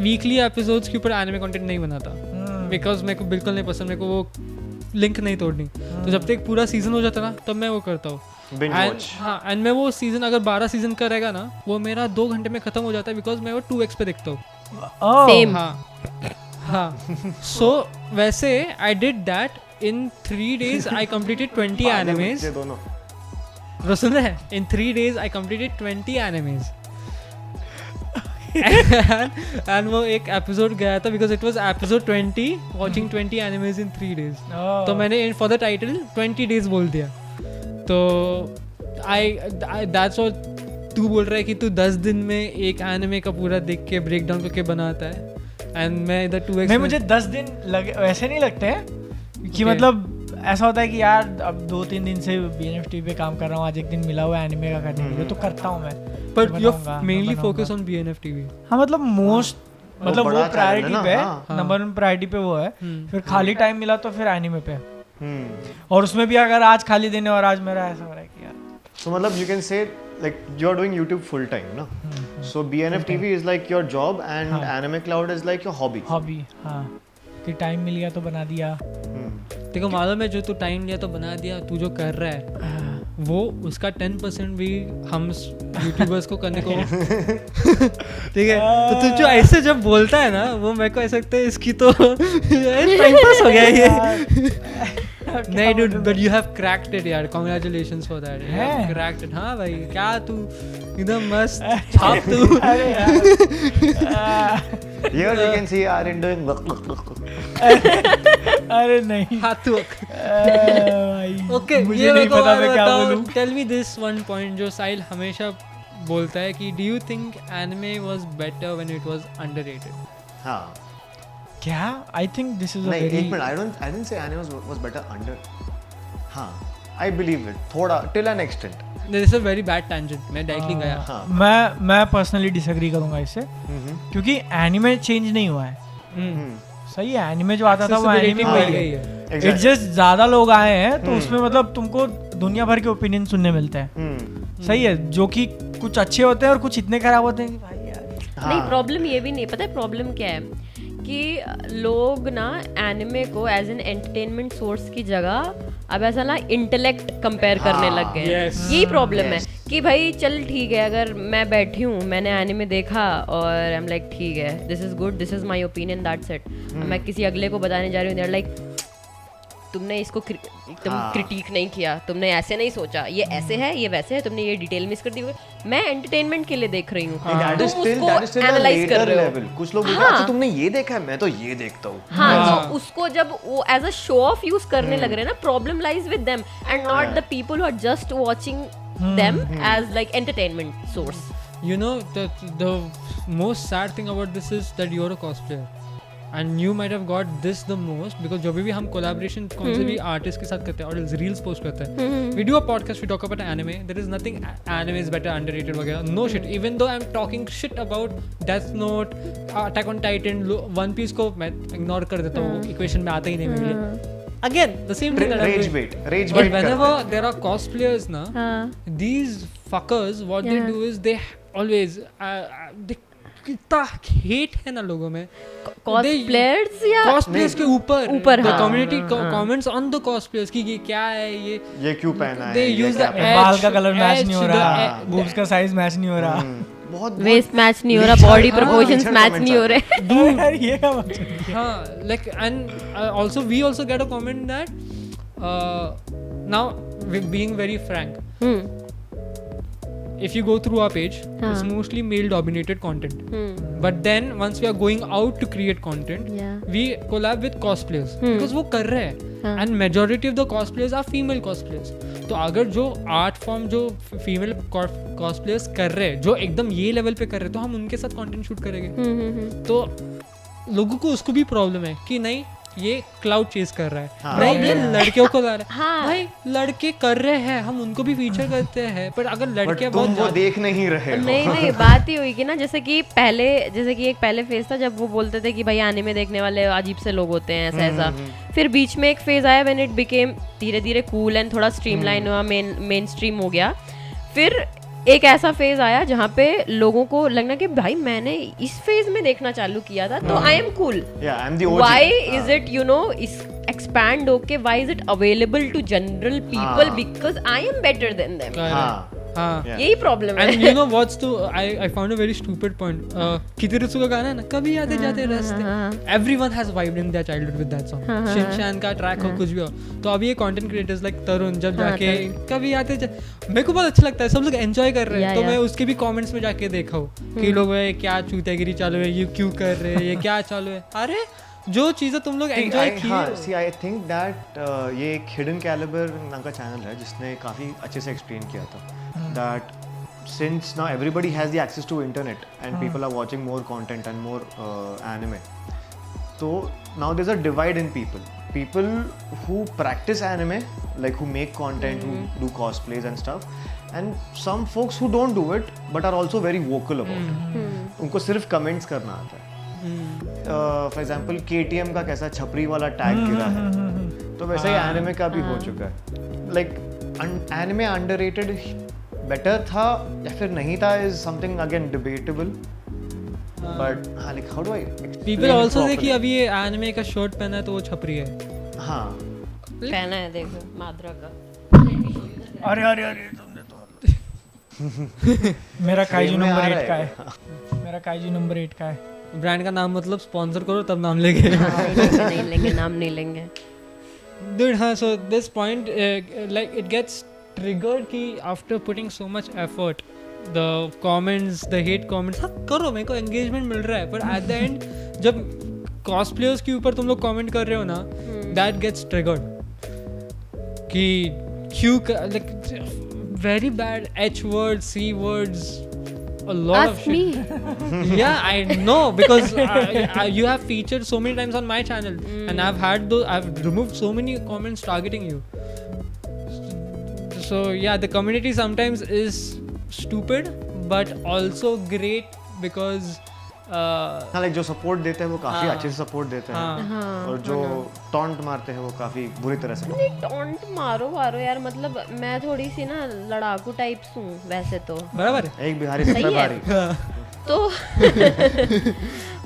weekly episodes के ऊपर anime content नहीं बनाता because मेरे को बिल्कुल नहीं पसंद, मेरे को वो लिंक नहीं तोड़नी. तो जब तक पूरा सीजन हो जाता ना तब मैं वो करता हूँ. Binge watch. हाँ एंड मैं वो सीजन अगर 12 सीजन का रहेगा ना वो मेरा 2 घंटे में खत्म हो जाता है बिकॉज मैं वो 2x पे देखता हूँ. Same. हाँ so वैसे I did that in 3 days. I completed 20 animes. ये दोनों. सुन रहे हैं? In 3 days I completed 20 animes. and वो एक एपिसोड गया था because it was episode 20 watching 20 animes in 3 days. तो मैंने for the title 20 days बोल दिया. तो that's what तू बोल रहा है कि तू 10 दिन में एक एनिमे का पूरा देख के ब्रेक डाउन करके बनाता है एंड मैं इधर 2x नहीं, मुझे 10 दिन लगे वैसे नहीं लगते हैं कि मतलब ऐसा होता है कि यार अब 2-3 दिन से BNFT पे काम कर रहा हूँ, आज एक दिन मिला हुआ है एनिमे का करने के लिए, तो करता हूँ मैं. but you're बनाऊंगा, mainly बनाऊंगा. focused on BNFTV. हाँ मतलब मोस्ट मतलब बड़ा वो channel प्रायोरिटी है ना, पे है, हाँ. नंबर 1 प्रायोरिटी पे वो है. फिर खाली टाइम मिला तो फिर एनिमे पे. हम्म. और उसमें भी अगर आज खाली दिन है और आज मेरा ऐसा हो रहा है कि यार So मतलब you can say like you're doing YouTube full time, no? So BNFTV is like your job and हाँ. Anime Cloud is like your hobby. Hobby. हाँ कि टाइम मिल गया तो बना दिया. देखो मालूम है जो तू टाइम लिया तो बना दिया, तू जो कर रहा है वो उसका 10% भी हम यूट्यूबर्स को करने को ठीक है. तो तू जो ऐसे जब बोलता है ना वो मेरे को ऐसा लगता है इसकी तो टाइम पास हो गया ये. नहीं dude, but you have cracked it यार. Congratulations for that. You have है? cracked it. हाँ भाई क्या तू एकदम मस्त छाप तू. अरे यार. Here we can see Aryan doing. अरे नहीं. हाथ तू. भाई Okay, मुझे ये नहीं मेरे को पता मैं क्या बताओ. बोलूं. Tell me this one point जो साहिल हमेशा बोलता है कि do you think anime was better when it was underrated? हाँ. क्या? I think this is a नहीं very एक minute. I didn't say anime was better under. हाँ. I believe it. थोड़ा till an extent. This is a very bad tangent. मैं directly गया. हाँ. मैं पर्सनली डिसएग्री करूंगा इससे, क्योंकि एनिमे चेंज नहीं हुआ है. सही है, एनिमे जो आता था वो Accessibility एनिमे बढ़ वही गई है. है. इट्स जस्ट ज्यादा लोग आए हैं तो उसमें मतलब तुमको दुनिया भर के ओपिनियन सुनने मिलते हैं. सही है, जो कि कुछ अच्छे होते हैं और कुछ इतने खराब होते हैं कि भाई यार. नहीं प्रॉब्लम ये भी नहीं, पता है प्रॉब्लम क्या है कि लोग ना एनिमे को एज एन एंटरटेनमेंट सोर्स की जगह अब ऐसा ना इंटेलेक्ट कंपेयर करने लग गए हैं. yes. यही प्रॉब्लम है कि भाई चल ठीक है, अगर मैं बैठी हूँ मैंने एनिमे देखा और आई एम लाइक ठीक है this is good, this is my opinion, that's it. मैं किसी अगले को बताने जा रही हूँ, दे आर लाइक तुमने इसको एकदम क्रिटिक नहीं किया, तुमने ऐसे नहीं सोचा, ये ऐसे है ये वैसे है, तुमने ये डिटेल मिस कर दी. मैं एंटरटेनमेंट के लिए देख रही हूँ, That is तुम still उसको a एनालाइज later कर रहे हो. level. कुछ लोग बोलते हैं अच्छा तुमने ये देखा है, मैं तो ये देखता हूँ. हाँ तो उसको जब वो as a show off use करने लग रहे हैं ना, problem lies with them and not the people who are just watching them as like entertainment source. You know the most sad thing about this is that you're a cosplayer and you might have got this the most because जब भी हम collaboration कौन से भी artist के साथ करते हैं और reels post करते हैं, we do a podcast, we talk about anime, there is nothing anime is better underrated वगैरह, no shit. Even though I'm talking shit about Death Note, Attack on Titan, One Piece को मैं ignore कर देता हूँ, equation में आता ही नहीं मेरे लिए. Again, the same thing that I'm Rage doing. bait. Rage But bait whenever करते हैं. there are cosplayers ना, these fuckers what they do is they always कितना हेट है ना लोगों में कॉस्प्लेयर्स या कॉस्प्लेयर्स के ऊपर हाँ, कम्युनिटी कमेंट्स ऑन द कॉस्प्लेयर्स कि ये क्या है ये क्यों पहना they है, ये use क्या the पहना है? बाल का कलर मैच नहीं हो रहा, edge, बूब्स का साइज मैच नहीं हो रहा। बहुत वेस्ट मैच नहीं हो रहा, बॉडी प्रोपोर्शंस मैच नहीं हो रहे। यार ये क्या बात है? हाँ, like and also we also get a comment that now being very frank, if you go through our page, it's mostly male dominated content. But then once we are going out to create content, we collab with cosplayers because वो कर रहे हैं and majority of the cosplayers are female cosplayers. तो अगर जो art form जो female कॉस्प्लेयर्स कर रहे हैं जो एकदम ये लेवल पे कर रहे हैं तो हम उनके साथ कंटेंट शूट करेंगे। तो लोगों को उसको भी प्रॉब्लम है कि नहीं ये क्लाउड चेस कर रहा है, नहीं ये लड़कियों को ला रहा है। भाई लड़के कर रहे हैं, हम उनको भी फीचर करते हैं, पर अगर लड़के तुम वो देख नहीं रहे हो। नहीं बात ही हुई कि ना जैसे कि एक पहले फेज था जब वो बोलते थे कि भाई एनीमे देखने वाले अजीब से लोग होते हैं ऐसा। फिर बीच में एक फेज आया व्हेन इट बिकेम धीरे धीरे कूल एंड थोड़ा स्ट्रीमलाइन हुआ, मेन स्ट्रीम हो गया। फिर एक ऐसा फेज आया जहाँ पे लोगों को लगना कि भाई मैंने इस फेज में देखना चालू किया था तो I am cool, why is it expand होके why is it available to general people because I am better than them. यही प्रॉब्लम है। And you know what's to I found a very stupid point. कितिरुत्सु का गाना है ना, कभी आते जाते रास्ते, everyone has vibed in their childhood with that song. Shinchan का ट्रैक हो कुछ भी हो, तो अभी ये कंटेंट क्रिएटर्स लाइक तरुण जब जाके कभी आते मेरे को बहुत अच्छा लगता है, सब लोग एंजॉय कर रहे हैं। तो मैं उसके भी कमेंट्स में जाके देखा हूँ कि लोग क्या चूतियागिरी चालू है, ये क्यों कर रहे हैं, ये क्या चालू है। अरे जो चीज़ें तुम लोग एंजॉय की। सी आई थिंक दैट ये एक हिडन कैलिबर नाम का चैनल है जिसने काफ़ी अच्छे से एक्सप्लेन किया था that since now everybody has the access to internet and people are watching more content and more anime, so now there's a divide in people who practice anime, like who make content, who do cosplays and stuff, and some folks who don't do it but are also very vocal about it. उनको सिर्फ comments करना आता है। for example KTM का कैसा छपरी वाला tag गिरा है, तो वैसे ही anime का भी हो चुका है। like anime underrated बेटर था या फिर नहीं था is something again debatable, but हाँ like how do I people also say कि अभी ये anime का शर्ट पहना है तो वो छपरी है। हाँ पहना है देखो माद्रा का। अरे तुमने तो मेरा काइजू नंबर 8 का है, मेरा काइजू नंबर 8 का है। ब्रांड का नाम मतलब स्पॉन्सर करो तब नाम लेंगे। नहीं लेंगे, नाम नहीं लेंगे। Dude, हाँ, so this point like it gets triggered कि after putting so much effort, the comments, the hate comments, हाँ करो, मेरे को engagement मिल रहा है, पर at the end जब cosplayers के ऊपर तुम लोग comment कर रहे हो ना, that gets triggered कि क्यों like very bad H words, C words, a lot of shit. Yeah, I know because you have featured so many times on my channel and I've removed so many comments targeting you. So yeah, the community sometimes is stupid but also great because हाँ like जो support देते हैं वो काफी अच्छे से support देते हैं, और जो टॉन्ट मारते हैं वो काफी बुरी तरह से। नहीं टॉन्ट मारो यार, मतलब मैं थोड़ी सी ना लड़ाकू टाइप्स हूँ वैसे तो। बराबर एक बिहारी सबसे भारी। तो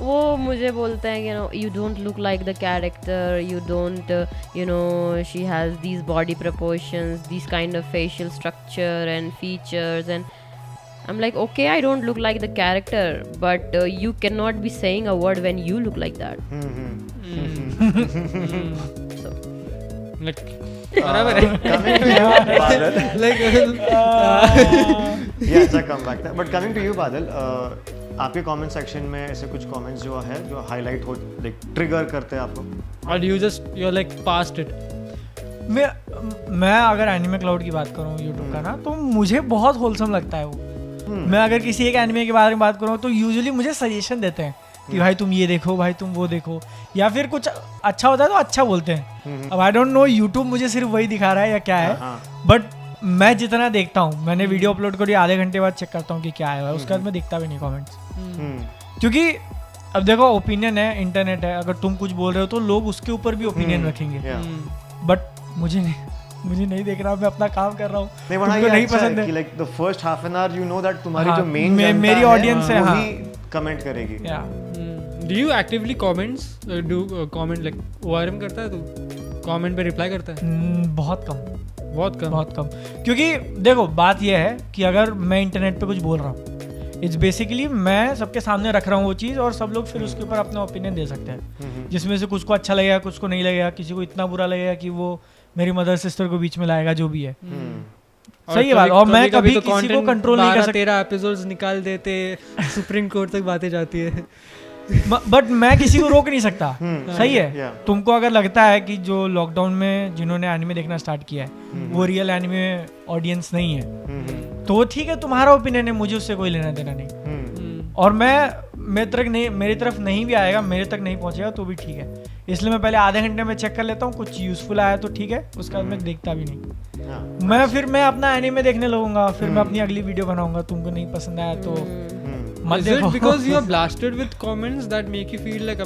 वो मुझे बोलते हैं कि no you don't look like the character, you don't you know she has these body proportions, this kind of facial structure and features, and I'm like, okay, I don't look like the character, but you cannot be saying a word when you look like that. So, like बराबर है। Coming to you, Badal. Like Yeah, it's a comeback था. But coming to you, Badal, आपके comment section में ऐसे कुछ comments जो है जो highlight हो, like trigger करते हैं आपको? और you're like past it. मैं अगर एनिमे क्लाउड की बात करूँ यूट्यूब का ना, तो मुझे बहुत होलसम लगता है वो। मैं अगर किसी एक एनिमे के बारे में बात करूँ तो यूजुअली मुझे सजेशन देते हैं कि भाई तुम ये देखो, भाई तुम वो देखो, या फिर कुछ अच्छा होता है तो अच्छा बोलते हैं। अब आई डोंट नो यूट्यूब मुझे सिर्फ वही दिखा रहा है या क्या है, बट मैं जितना देखता हूँ, मैंने वीडियो अपलोड करी आधे घंटे बाद चेक करता हूँ कि क्या है, उसके बाद मैं दिखता भी नहीं कॉमेंट्स, क्योंकि अब देखो ओपिनियन है, इंटरनेट है, अगर तुम कुछ बोल रहे हो तो लोग उसके ऊपर भी ओपिनियन रखेंगे, बट मुझे नहीं, मुझे नहीं देख रहा, मैं अपना काम कर रहा हूँ, नहीं बना तुमको ये नहीं अच्छा पसंद है है कि like the first half an hour you know that तुम्हारी हाँ, जो मेन मेरी audience है, हाँ। वही कमेंट करेगी. Do you actively comments? Do comment like ORM करता है तू? Comment पे reply करता है? बहुत कम, बहुत कम. क्योंकि देखो बात यह है कि अगर मैं इंटरनेट पे कुछ बोल रहा हूँ, इट्स बेसिकली मैं सबके सामने रख रहा हूँ वो चीज़, और सब लोग फिर उसके ऊपर अपना ओपिनियन दे सकते हैं, जिसमें से कुछ को अच्छा लगेगा, कुछ को नहीं लगेगा, किसी को इतना बुरा लगेगा कि वो मेरी मदर सिस्टर को बीच में लाएगा, जो भी है. सही है बात. और मैं कभी किसी को कंट्रोल नहीं कर सकता. 13 एपिसोड्स निकाल देते, सुप्रीम कोर्ट तक बातें जाती है. बट मैं किसी को रोक नहीं सकता. सही है. Yeah. तुमको अगर लगता है कि जो लॉकडाउन में जिन्होंने एनिमे देखना स्टार्ट किया है वो रियल एनिमे ऑडियंस नहीं है, तो ठीक है, तुम्हारा ओपिनियन है, मुझे उससे कोई लेना देना नहीं. और मेरी तरफ नहीं भी आएगा, मेरे तक नहीं पहुंचेगा तो भी ठीक है. इसलिए मैं पहले आधे घंटे में चेक कर लेता हूँ, कुछ यूजफुल आया तो ठीक है, उसके बाद मैं देखता भी नहीं. मैं अपना एनिमे देखने लगूंगा, फिर मैं अपनी अगली वीडियो बनाऊंगा. तुमको नहीं पसंद आया तो Is it because you are blasted with comments that make you feel like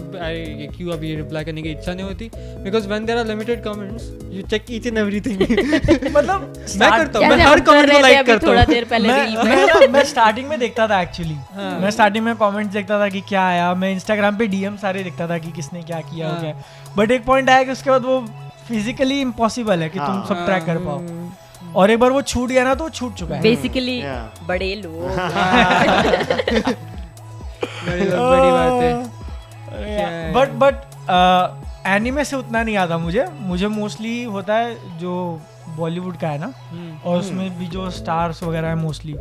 क्यों अभी reply करने की इच्छा नहीं होती? Because when there are limited comments, you check each and everything. मतलब मैं करता हूँ, मैं हर comment को like करता हूँ. थोड़ा देर पहले मैं स्टार्टिंग में देखता था एक्चुअली. मैं स्टार्टिंग में कमेंट्स देखता था कि क्या आया, मैं इंस्टाग्राम पे डीएम सारे देखता था कि किसने क्या किया हो गया. बट एक पॉइंट आया कि उसके बाद वो फिजिकली इम्पॉसिबल है कि तुम सब ट्रैक कर पाओ, और एक बार वो छूट गया ना तो छूट चुका है. बेसिकली बड़े लोग. बड़ी बात है. बट एनिमे से उतना नहीं आता मुझे मोस्टली होता है जो बॉलीवुड का है ना, और उसमें भी जो स्टार्स वगैरह है मोस्टली.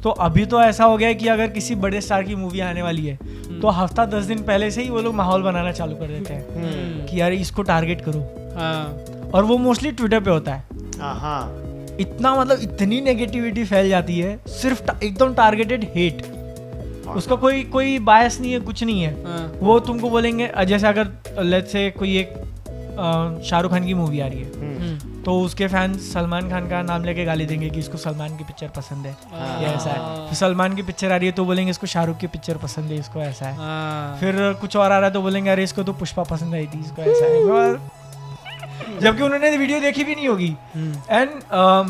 तो अभी तो ऐसा हो गया है कि अगर किसी बड़े स्टार की मूवी आने वाली है तो हफ्ता 10 दिन पहले से ही वो लोग माहौल बनाना चालू कर देते हैं कि यार इसको टारगेट करो. और वो मोस्टली ट्विटर पे होता है. इतना मतलब इतनी नेगेटिविटी फैल जाती है, सिर्फ एकदम टारगेटेड हेट. उसका कोई बायस नहीं है, कुछ नहीं है. वो तुमको बोलेंगे, जैसे अगर लेट्स से कोई एक शाहरुख खान की मूवी आ रही है तो उसके फैंस सलमान खान का नाम लेके गाली देंगे कि इसको सलमान की पिक्चर पसंद है, या ऐसा है. फिर सलमान की पिक्चर आ रही है तो बोलेंगे इसको शाहरुख की पिक्चर पसंद है, इसको ऐसा है. फिर कुछ और आ रहा है तो बोलेंगे अरे इसको तो पुष्पा पसंद आई थी, इसको ऐसा है, जबकि उन्होंने वीडियो देखी भी नहीं होगी. एंड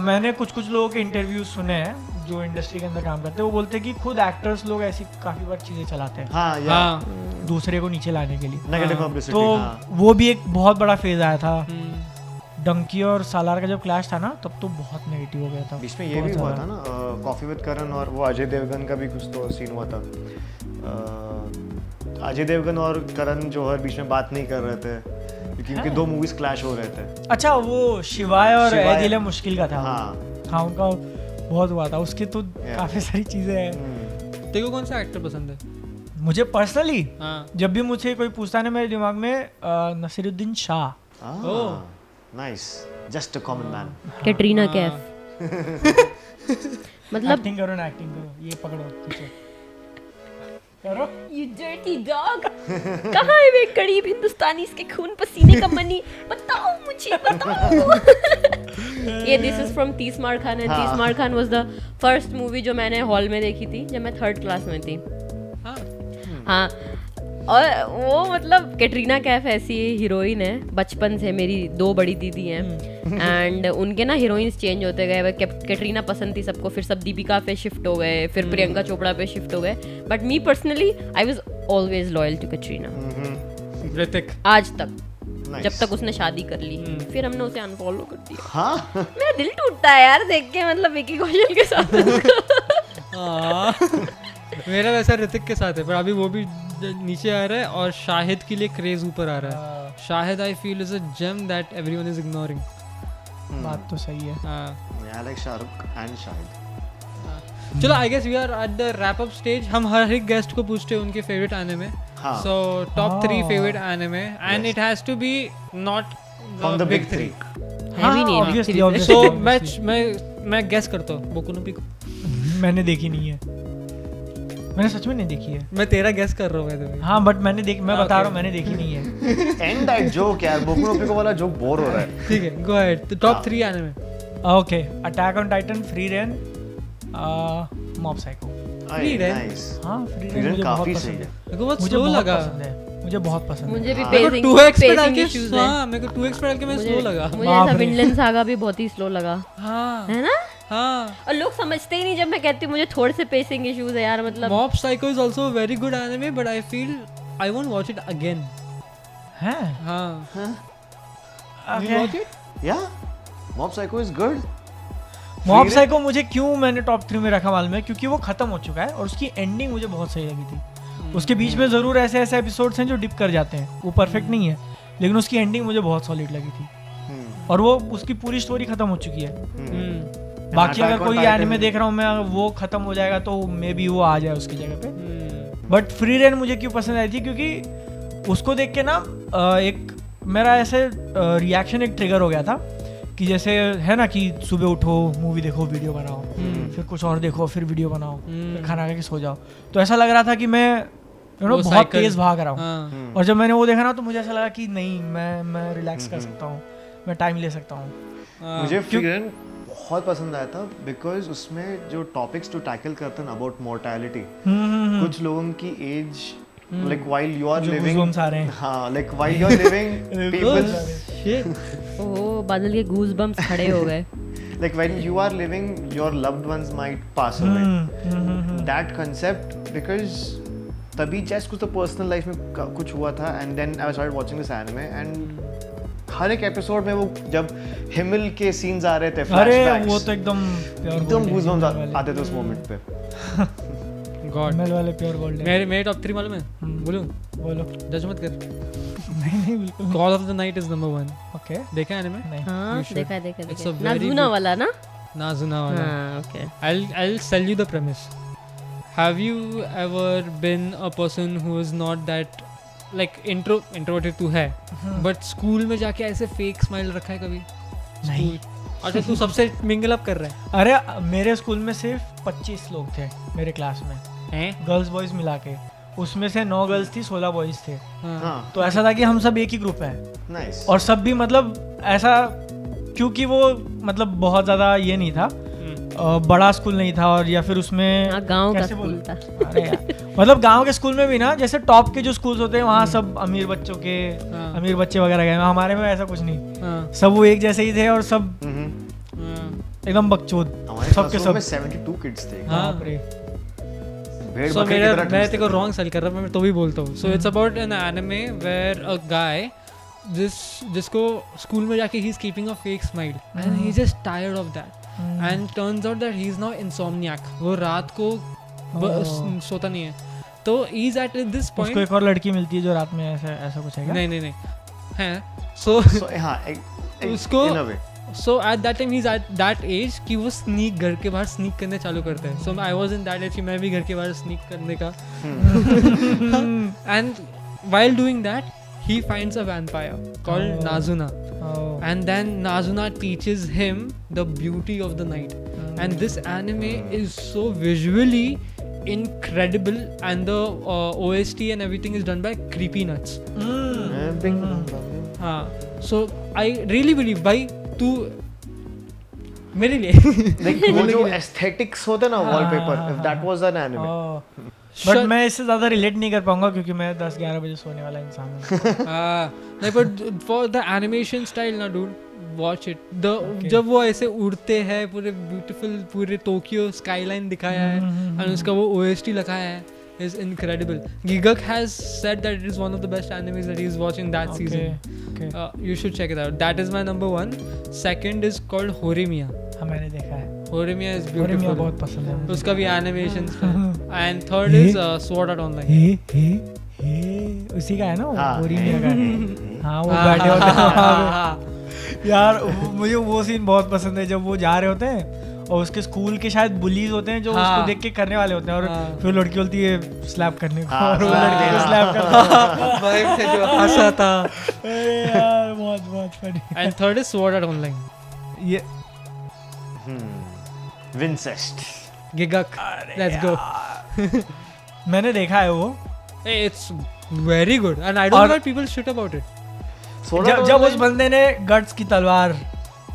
मैंने कुछ लोगों के इंटरव्यू सुने हैं जो इंडस्ट्री के अंदर काम करते हैं. वो बोलते हैं कि खुद एक्टर्स लोग ऐसी काफी बार चीजें चलाते हैं दूसरे को नीचे लाने के लिए. Negative publicity. तो वो भी एक बहुत बड़ा फेज आया था. डंकी और सालार का जब क्लैश था ना, तब तो बहुत नेगेटिव हो गया था. बीच में ये भी हुआ था ना, कॉफी विद करण और वो अजय देवगन का भी कुछ तो सीन हुआ था. अजय देवगन और करण जौहर बीच में बात नहीं कर रहे थे क्योंकि उनके 2 मूवीज क्लैश हो रहे थे. अच्छा, वो शिवाय और दिल मुश्किल का था. हाँ, उनका बहुत हुआ था. उसके तो काफी सारी चीजें हैं. तेरे को कौन सा एक्टर पसंद है? मुझे पर्सनली जब भी मुझे कोई पूछता है ना, मेरे दिमाग में Naseeruddin Shah. Nice, just a common man. Katrina Kaif. मतलब एक्टिंग करो ना, एक्टिंग करो. ये पकड़ो, खींचो, करो. You dirty dog. कहाँ है वे करीब हिंदुस्तानी, इसके खून पसीने का मनी, बताओ मुझे, बताओ. ये this is from तीसमार Khan. And तीसमार Khan was the first movie जो मैंने हॉल में देखी थी जब मैं 3rd क्लास में थी. हाँ, और वो मतलब कैटरीना कैफ ऐसी हीरोइन है बचपन से. मेरी 2 बड़ी दीदी हैं एंड उनके ना हीरोइंस चेंज होते गए. कैटरीना पसंद थी सबको, फिर सब दीपिका पे शिफ्ट हो गए, फिर प्रियंका चोपड़ा पे शिफ्ट हो गए. But me personally I was always loyal to Katrina. Hrithik आज तक, जब तक उसने शादी कर ली. फिर हमने उसे अनफॉलो कर दिया. मेरा दिल टूटता है यार देख के, मतलब विकी कौशल के साथ. मेरा वैसा ऋतिक के साथ है, पर अभी वो भी नीचे आ रहा है और शाहिद के लिए क्रेज ऊपर आ रहा है. Shahid I feel is a gem that everyone is ignoring. बात तो सही है. I like Shahrukh and Shahid. चलो, I guess we are at the wrap up stage. हम हर एक गेस्ट को पूछते हैं उनके favourite anime. So top 3 favourite anime, and it has to be not from the big 3. Obviously. So मैं गेस करता हूँ बोकु नो पिको. मैंने देखी नहीं है. मैंने सच में नहीं देखी है. मैं तेरा गेस कर रहा हूँ. हाँ, बट मैं बता रहा हूँ, मैंने देखी नहीं है. एंड दैट जोक यार, बोकु नो पिको वाला जोक बोर हो रहा है. ठीक है, go ahead. Top 3 anime. Okay, attack on Titan, free rein, mob psycho. Free rein. हाँ, फ्री रेन मुझे काफी बहुत सही पसंद है. मेरे को बहुत मुझे स्लो बहुत लगा. पसंद है. मुझे बहुत पसंद है। मुझे भी मेरे को पेसिंग 2x पे डाल के इश्यूज है। हाँ मेरे को 2x पे डाल के मैं स्लो लगा। मुझे बाप ऐसा रे। विंडलैंड सागा भी बहुत ही स्लो लगा, हाँ है ना? हाँ और लोग समझते ही नहीं जब मैं कहती हूँ मुझे थोड़े से पेसिंग इश्यूज है यार, मतलब Mob Psycho is also a very good anime, but I feel I won't watch it again. हैं? हाँ you Okay. watch it? Yeah, Mob Psycho is good. Mob psycho मुझे क्यों मैंने टॉप 3 में रखा मालूम है, क्योंकि वो खत्म हो चुका है और उसकी एंडिंग मुझे बहुत सही लगी थी। उसके बीच में जरूर ऐसे ऐसे एपिसोड्स हैं जो डिप कर जाते हैं, वो परफेक्ट नहीं है, लेकिन उसकी एंडिंग मुझे बहुत सॉलिड लगी थी और वो उसकी पूरी स्टोरी खत्म हो चुकी है। बाकी अगर कोई एनिमे देख रहा हूँ मैं, वो खत्म हो जाएगा तो मे बी वो आ जाए उसकी जगह पे। बट फ्री रेन मुझे क्यों पसंद आई थी, क्योंकि उसको देख के ना एक मेरा ऐसे रिएक्शन एक ट्रिगर हो गया था कि जैसे है ना कि सुबह उठो, मूवी देखो, वीडियो बनाओ, फिर कुछ और देखो, फिर वीडियो बनाओ, फिर खाना खा के सो जाओ। तो ऐसा लग रहा था कि मैं बहुत cycle, तेज भाग रहा हूँ। हाँ और जब मैंने वो देखा ना तो मुझे ऐसा लगा कि नहीं, मैं रिलैक्स कर सकता हूँ, मैं टाइम ले सकता हूँ। मुझे फ्री रेन बहुत पसंद आया था बिकॉज उसमें जो टॉपिक्स टू टैकल करते हैं अबाउट मोर्टैलिटी, कुछ लोगों की age like while you are जो living, goosebumps आ रहे हैं। हाँ, like while you are living, people shit ओह बादल के गूज बम्स खड़े हो गए। like when you are living, your loved ones might pass away. That concept, because तभी just कुछ तो personal life में कुछ हुआ था, and then I started watching this anime and हर एक एपिसोड में वो जब हिमल के सीन्स आ रहे थे, अरे flashbacks, वो तो एकदम एकदम goosebumps आते थे उस मोमेंट पे। God मेल वाले प्योर गोल्ड है। मेरे टॉप 3 मालूम है, बोलूं? बोलो। जज मत कर। नहीं बिल्कुल। Call of the Night is number 1. Okay. देखा है anime? नहीं। हाँ You should. देखा It's a very नाज़ुना good- वाला ना? Nazuna wala. हाँ okay. I'll sell you the premise. Have you ever been a person who is not that like introverted तू है, but school में जाके ऐसे fake smile रखा है कभी? नहीं। अच्छा तू सबसे mingle up कर रहा है? अरे मेरे स्कूल में सिर्फ 25 लोग थे मेरे क्लास में, हैं? गर्ल्स बॉयज मिला के। उसमें से 9 गर्ल्स थी, 16 बॉयज थे। हाँ. हाँ, तो ऐसा था कि हम सब एक ही ग्रुप है nice. और सब भी मतलब ऐसा, क्योंकि वो मतलब बहुत ज़्यादा ये नहीं था, बड़ा स्कूल नहीं था, और या फिर उसमें हाँ गांव का कैसे स्कूल बोलूं? था। अरे यार, मतलब गांव के स्कूल में भी ना, जैसे टॉप के जो स्कूल्स होते हैं वहाँ सब अमीर बच्चों के हाँ. अमीर बच्चे वगैरह गए। हमारे में ऐसा कुछ नहीं, हाँ. सब वो एक जैसे ही थे और सब हाँ. एकदम बकचोद, हमारे सबके क्लासरूम सब। में 72 किड्स थे। हाँ. बाप रे। भेड़ So बकरी की मैं तरह तेरे twist को थे। wrong sell कर रहा हूँ, मैं तो भी बोलता हूँ. So it's about an anime where a guy जिसको स्कूल में जाके he's keeping a fake smile and he's just tired of that and turns out that he's now insomniac. वो रात को सोता नहीं है, तो he's at this point. उसको एक और लड़की मिलती है जो रात में ऐसा कुछ है क्या? नहीं है. So So, हाँ, उसको- in a way. so at that time he's at that age कि वो sneak घर के बाहर sneak करने चालू करते हैं. So I was in that age कि मैं भी घर के बाहर sneak करने का. And while doing that he finds a vampire called Nazuna. Oh. And then Nazuna teaches him the beauty of the night. And this anime is so visually incredible, and the OST and everything is done by Creepy Nuts. Bing. So I really believe by तू मेरे लिए Like वो जो aesthetics होते हैं ना wallpaper, if that was an anime. But मैं इससे ज़्यादा रिलेट नहीं कर पाऊंगा क्योंकि मैं 10-11 बजे सोने वाला इंसान हूँ। नहीं but for the animation style ना dude, watch it. जब वो ऐसे उड़ते हैं पूरे beautiful, पूरे टोक्यो skyline दिखाया है और उसका वो OST लगाया है is incredible. Gigak has said that it is one of the best animes that he is watching that season. Okay. You should check it out. That is my number 1. Second is called Horimiya. हाँ मैंने देखा है। Horimiya is और beautiful. बहुत पसंद है मुझे। उसका भी animation and third is Sword Art Online. हे उसी का है ना वो हाँ, ओरिमिया का। हाँ वो बैठे होते हैं वहाँ पे। यार मुझे वो सीन बहुत पसंद है जब वो जा रहे होते हैं और उसके स्कूल के शायद बुलीज होते हैं जो उसको देख के करने वाले होते हैं और फिर लड़की बोलती है स्लैप करने को और वो लड़की को स्लैप करता Vibe थे जो हंसा था. है। यार बहुत funny. And third is Sword Art Online. ये Vincest. Gigak. Let's go. मैंने देखा है वो। Hey, it's very good and I don't know why people shit about it. Sword Art जब उस Online- बंदे ने गट्स की तलवार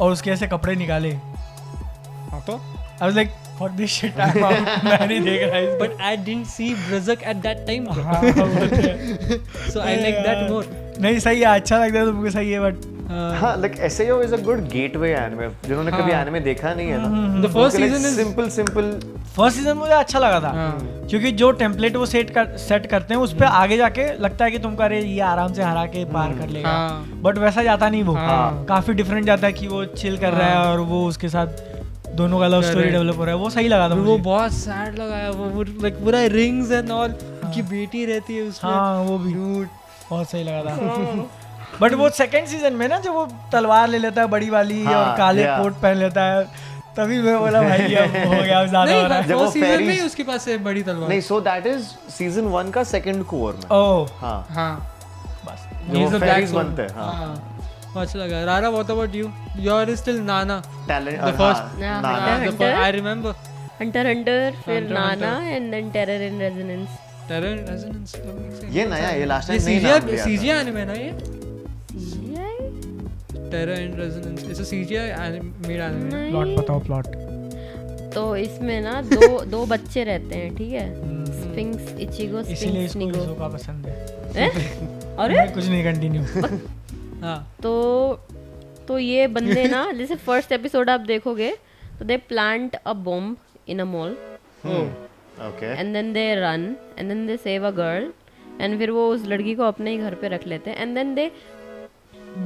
और उसके ऐसे कपड़े निकाले, हाँ तो I was like for this shit I am out, मैं नहीं देख रहा इसको। But I didn't see Brazak at that time, bro. हाँ, वो तो है। So I like that more. नहीं सही है, अच्छा लगता है तुमको, सही है, बट हाँ, like SAO is a good gateway anime. जिन्होंने कभी हाँ। एनिमे देखा नहीं है ना, The first season is simple first season मुझे अच्छा लगा था, हाँ। क्योंकि जो टेम्पलेट वो सेट करते हैं उस पे आगे जाके लगता है कि तुमको अरे ये आराम से हरा के पार कर लेगा, हाँ। बट वैसा जाता नहीं वो, हाँ। काफी डिफरेंट जाता है कि वो चिल कर रहा है और वो उसके साथ दोनों का लव स्टोरी Correct. डेवलप हो रहा है, वो सही लगा था वो मुझे। बहुत सैड लगा है, वो like पूरा रिंग्स एंड ऑल की बेटी रहती है उसमें। हाँ वो भी बहुत सही लगा था। बट वो सेकंड सीजन में ना जब वो तलवार ले लेता है बड़ी वाली हाँ, और काले yeah. कोट पहन लेता है, तभी मैं बोला भाई अब हो गया, अब ज्यादा हो रहा है। जब वो फर्स्ट सीजन में ही fairies- उसके पास है बड़ी तलवार। नहीं, so that is season 1 का second कोर में। ओह हाँ, हाँ, बस जो He's वो the black fairies sword. बनते हैं, हाँ। हाँ, अच्छा लगा। Rara, what about you? Yours is still Nana. Talent, The first- Yeah, Nana. Hunter. The first, I remember. Hunter Hunter, फिर Hunter, नाना Hunter. And then Terror in Resonance. Terror and Resonance. ये नया है, ये last ये time नहीं नाम लिया था। CGI anime है ना ये? Terror and Resonance. It's a CGI made anime. Plot बताओ, प्लॉट। तो इसमें ना दो बच्चे रहते हैं, ठीक है, स्फिंक्स इचिगो, इसीलिए स्फिंक्स इसको निगो। इज़ोका पसंद है। अरे नहीं, कुछ नहीं, कंटिन्यू। हाँ, तो ये बंदे ना जैसे फर्स्ट एपिसोड आप देखोगे तो they plant a bomb in a mall Okay. And then they run and then they save a girl and फिर वो उस लड़की को अपने ही घर पे रख लेते हैं and then they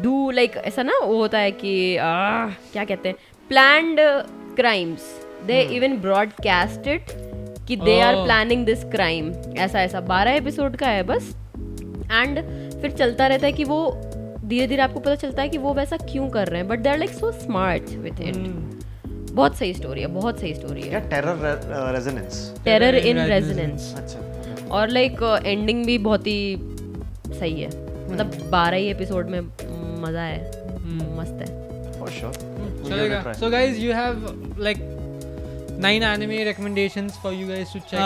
do like ऐसा ना वो होता है कि क्या कहते हैं, planned crimes, they even broadcast it कि they are Oh. Planning this crime, ऐसा ऐसा 12 एपिसोड का है बस। एंड फिर चलता रहता है कि वो धीरे धीरे आपको पता चलता है कि वो वैसा क्यों कर रहे हैं, but they are like so smart with it. बहुत सही स्टोरी है, बहुत सही स्टोरी है। क्या Terror Resonance? Terror in Resonance. Resonance. अच्छा। और लाइक एंडिंग भी बहुत ही सही है, मतलब 12 ही एपिसोड में मजा है, मस्त है। For sure. We'll give it a चलेगा. try. So guys, you have like 9 anime recommendations for you guys to check.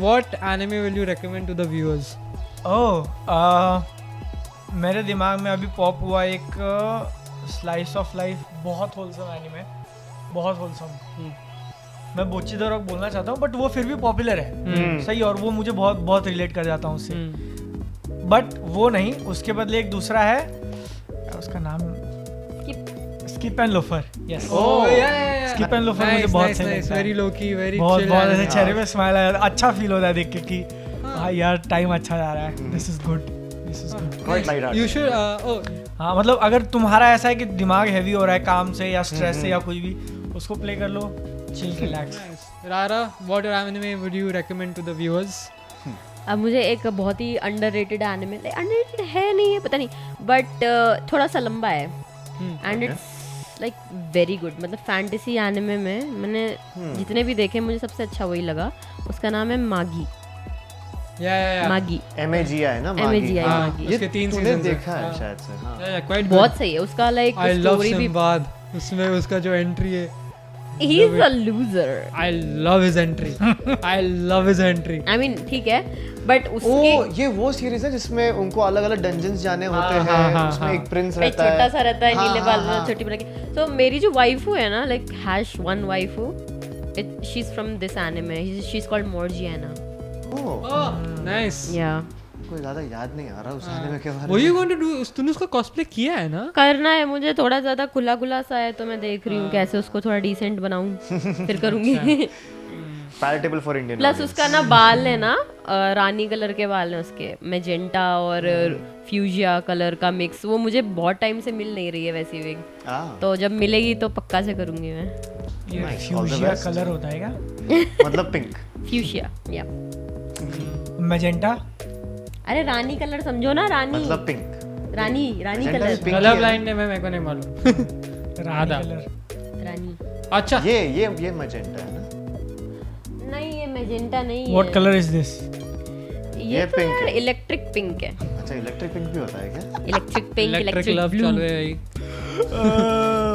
What anime will you recommend to the viewers? मेरे दिमाग में अभी पॉप हुआ एक स्लाइस ऑफ लाइफ, बहुत wholesome anime, बहुत wholesome. मैं बोचीदारोक बोलना चाहता हूँ बट वो फिर भी पॉपुलर है, सही, और वो मुझे बहुत बहुत रिलेट कर जाता हूँ उससे। बट वो नहीं, उसके बदले एक दूसरा है, उसका नाम skip and loafer. Yes, Oh yeah. Skip and Loafer मुझे बहुत सही लगता है। Very low key, very बहुत chill बहुत anime. ऐसे चेहरे पे स्माइल आया, अच्छा फील होता है देख के कि हाँ यार टाइम अच्छा जा रहा है, this is good, this is good. Quite light-hearted. You should. Oh, हाँ मतलब अगर तुम्हारा ऐसा है कि दिमाग हैवी हो रहा है काम से या स्ट्रेस से या कुछ भी, उसको प्ले कर लो, chill relax. nice. Rara, what anime would you recommend to the viewers? अब मुझे एक बहुत ही अंडररेटेड एनिमे, अंडररेटेड है नहीं है पता नहीं, बट थोड़ा सा लंबा है and it's like very good. मतलब फैंटेसी एनिमे में मैंने जितने भी देखे मुझे सबसे अच्छा वही लगा। उसका नाम है मागी। Yeah. मागी MAGI है ना? MAGI, हाँ, मागी। उसके 3 तूने seasons हैं. देखा है हाँ. शायद से। हाँ। Yeah, quite बहुत good. सही है उसका, लाइक I love स्टोरी भी। Sinbad. उसमें उसका जो एंट्री है, he is a loser. I love his entry. I love his entry. I mean ठीक है बट ओ, उसकी ये वो सीरीज है जिसमें उनको अलग अलग डंजन्स जाने होते हाँ, हैं, हाँ, उसमें हाँ. एक प्रिंस एक रहता है, छोटा सा रहता है हाँ, नीले हाँ, बाल हाँ. छोटी बना के। तो मेरी जो वाइफू है ना, like hash one waifu, she is from this anime, she is called Morgiana. Oh, Oh, nice. या कोई ज्यादा याद नहीं आ रहा उस एनिमे के बारे Were में। you going to do? तूने उसका cosplay किया है ना? करना है मुझे, थोड़ा ज्यादा खुला खुला सा है तो मैं देख रही हूँ कैसे उसको थोड़ा डिसेंट बनाऊं, फिर करूंगी। Palatable for Indian plus audience. उसका ना बाल है ना रानी कलर के बाल हैं उसके, मेजेंटा और फ्यूजिया कलर का मिक्स, वो मुझे बहुत टाइम से मिल नहीं रही है वैसी विग, Ah, तो जब मिलेगी तो पक्का से करूंगी मैं। ये Nice, all the fuchsia best. Colour होता है क्या? मतलब पिंक। फ्यूशिया या मैजेंटा? अरे रानी कलर समझो ना, रानी मतलब pink. Rani Rani Magenta colour is pink Color ही है। blind है, मेरे को नहीं मालूम. रानी आधा. कलर। रानी अच्छा. ये मैजेंटा है ना? नहीं, ये मेजेंटा नहीं व्हाट है, कलर इज दिस? ये तो pink यार है। इलेक्ट्रिक पिंक है। अच्छा, इलेक्ट्रिक पिंक भी होता है क्या? Electric pink, Electric electric love blue. चालू है भाई.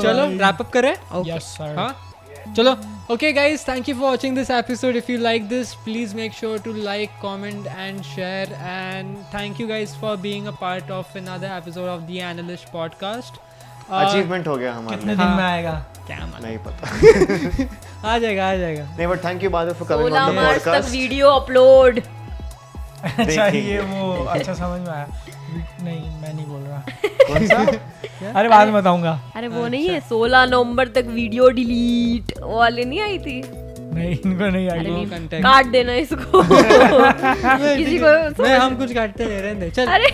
चलो wrap up करें. Yes sir. हाँ, चलो. Okay guys, thank you for watching this episode. If you like this, please make sure to like, comment and share, and thank you guys for being a part of another episode of the Analyst podcast. Achievement हो गया हमारे कितने लिए। दिन में आएगा? क्या मालूम. नहीं पता। आ जाएगा नहीं बट थैंक यू बादल फॉर कमिंग 16 ऑन द मार्च तक पॉडकास्ट वीडियो अपलोड। अच्छा ये वो अच्छा समझ में आया। नहीं मैं नहीं बोल रहा। कौन सा अरे बाद में बताऊंगा। अरे वो नहीं है 16 नवंबर तक वीडियो डिलीट वो वाली नहीं आई थी? नहीं इनको नहीं अरे आई। No नहीं, contact. काट देना इसको किसी को नहीं हम कुछ काटते नहीं, रहने दे चल। अरे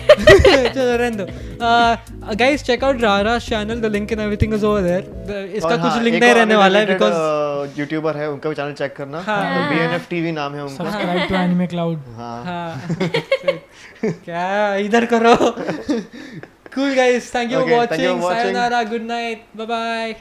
चलो रहने दो। Guys check out Rara's channel, the link and everything is over there. इसका कुछ लिंक नहीं रहने वाला है बिकॉज यूट्यूबर है उनका भी चैनल चेक करना। हाँ। BNF TV नाम है उनका। Subscribe to Anime Cloud. हाँ क्या इधर करो। Cool guys, thank you for Okay, thank you watching. for watching. Sayonara, good night, bye bye.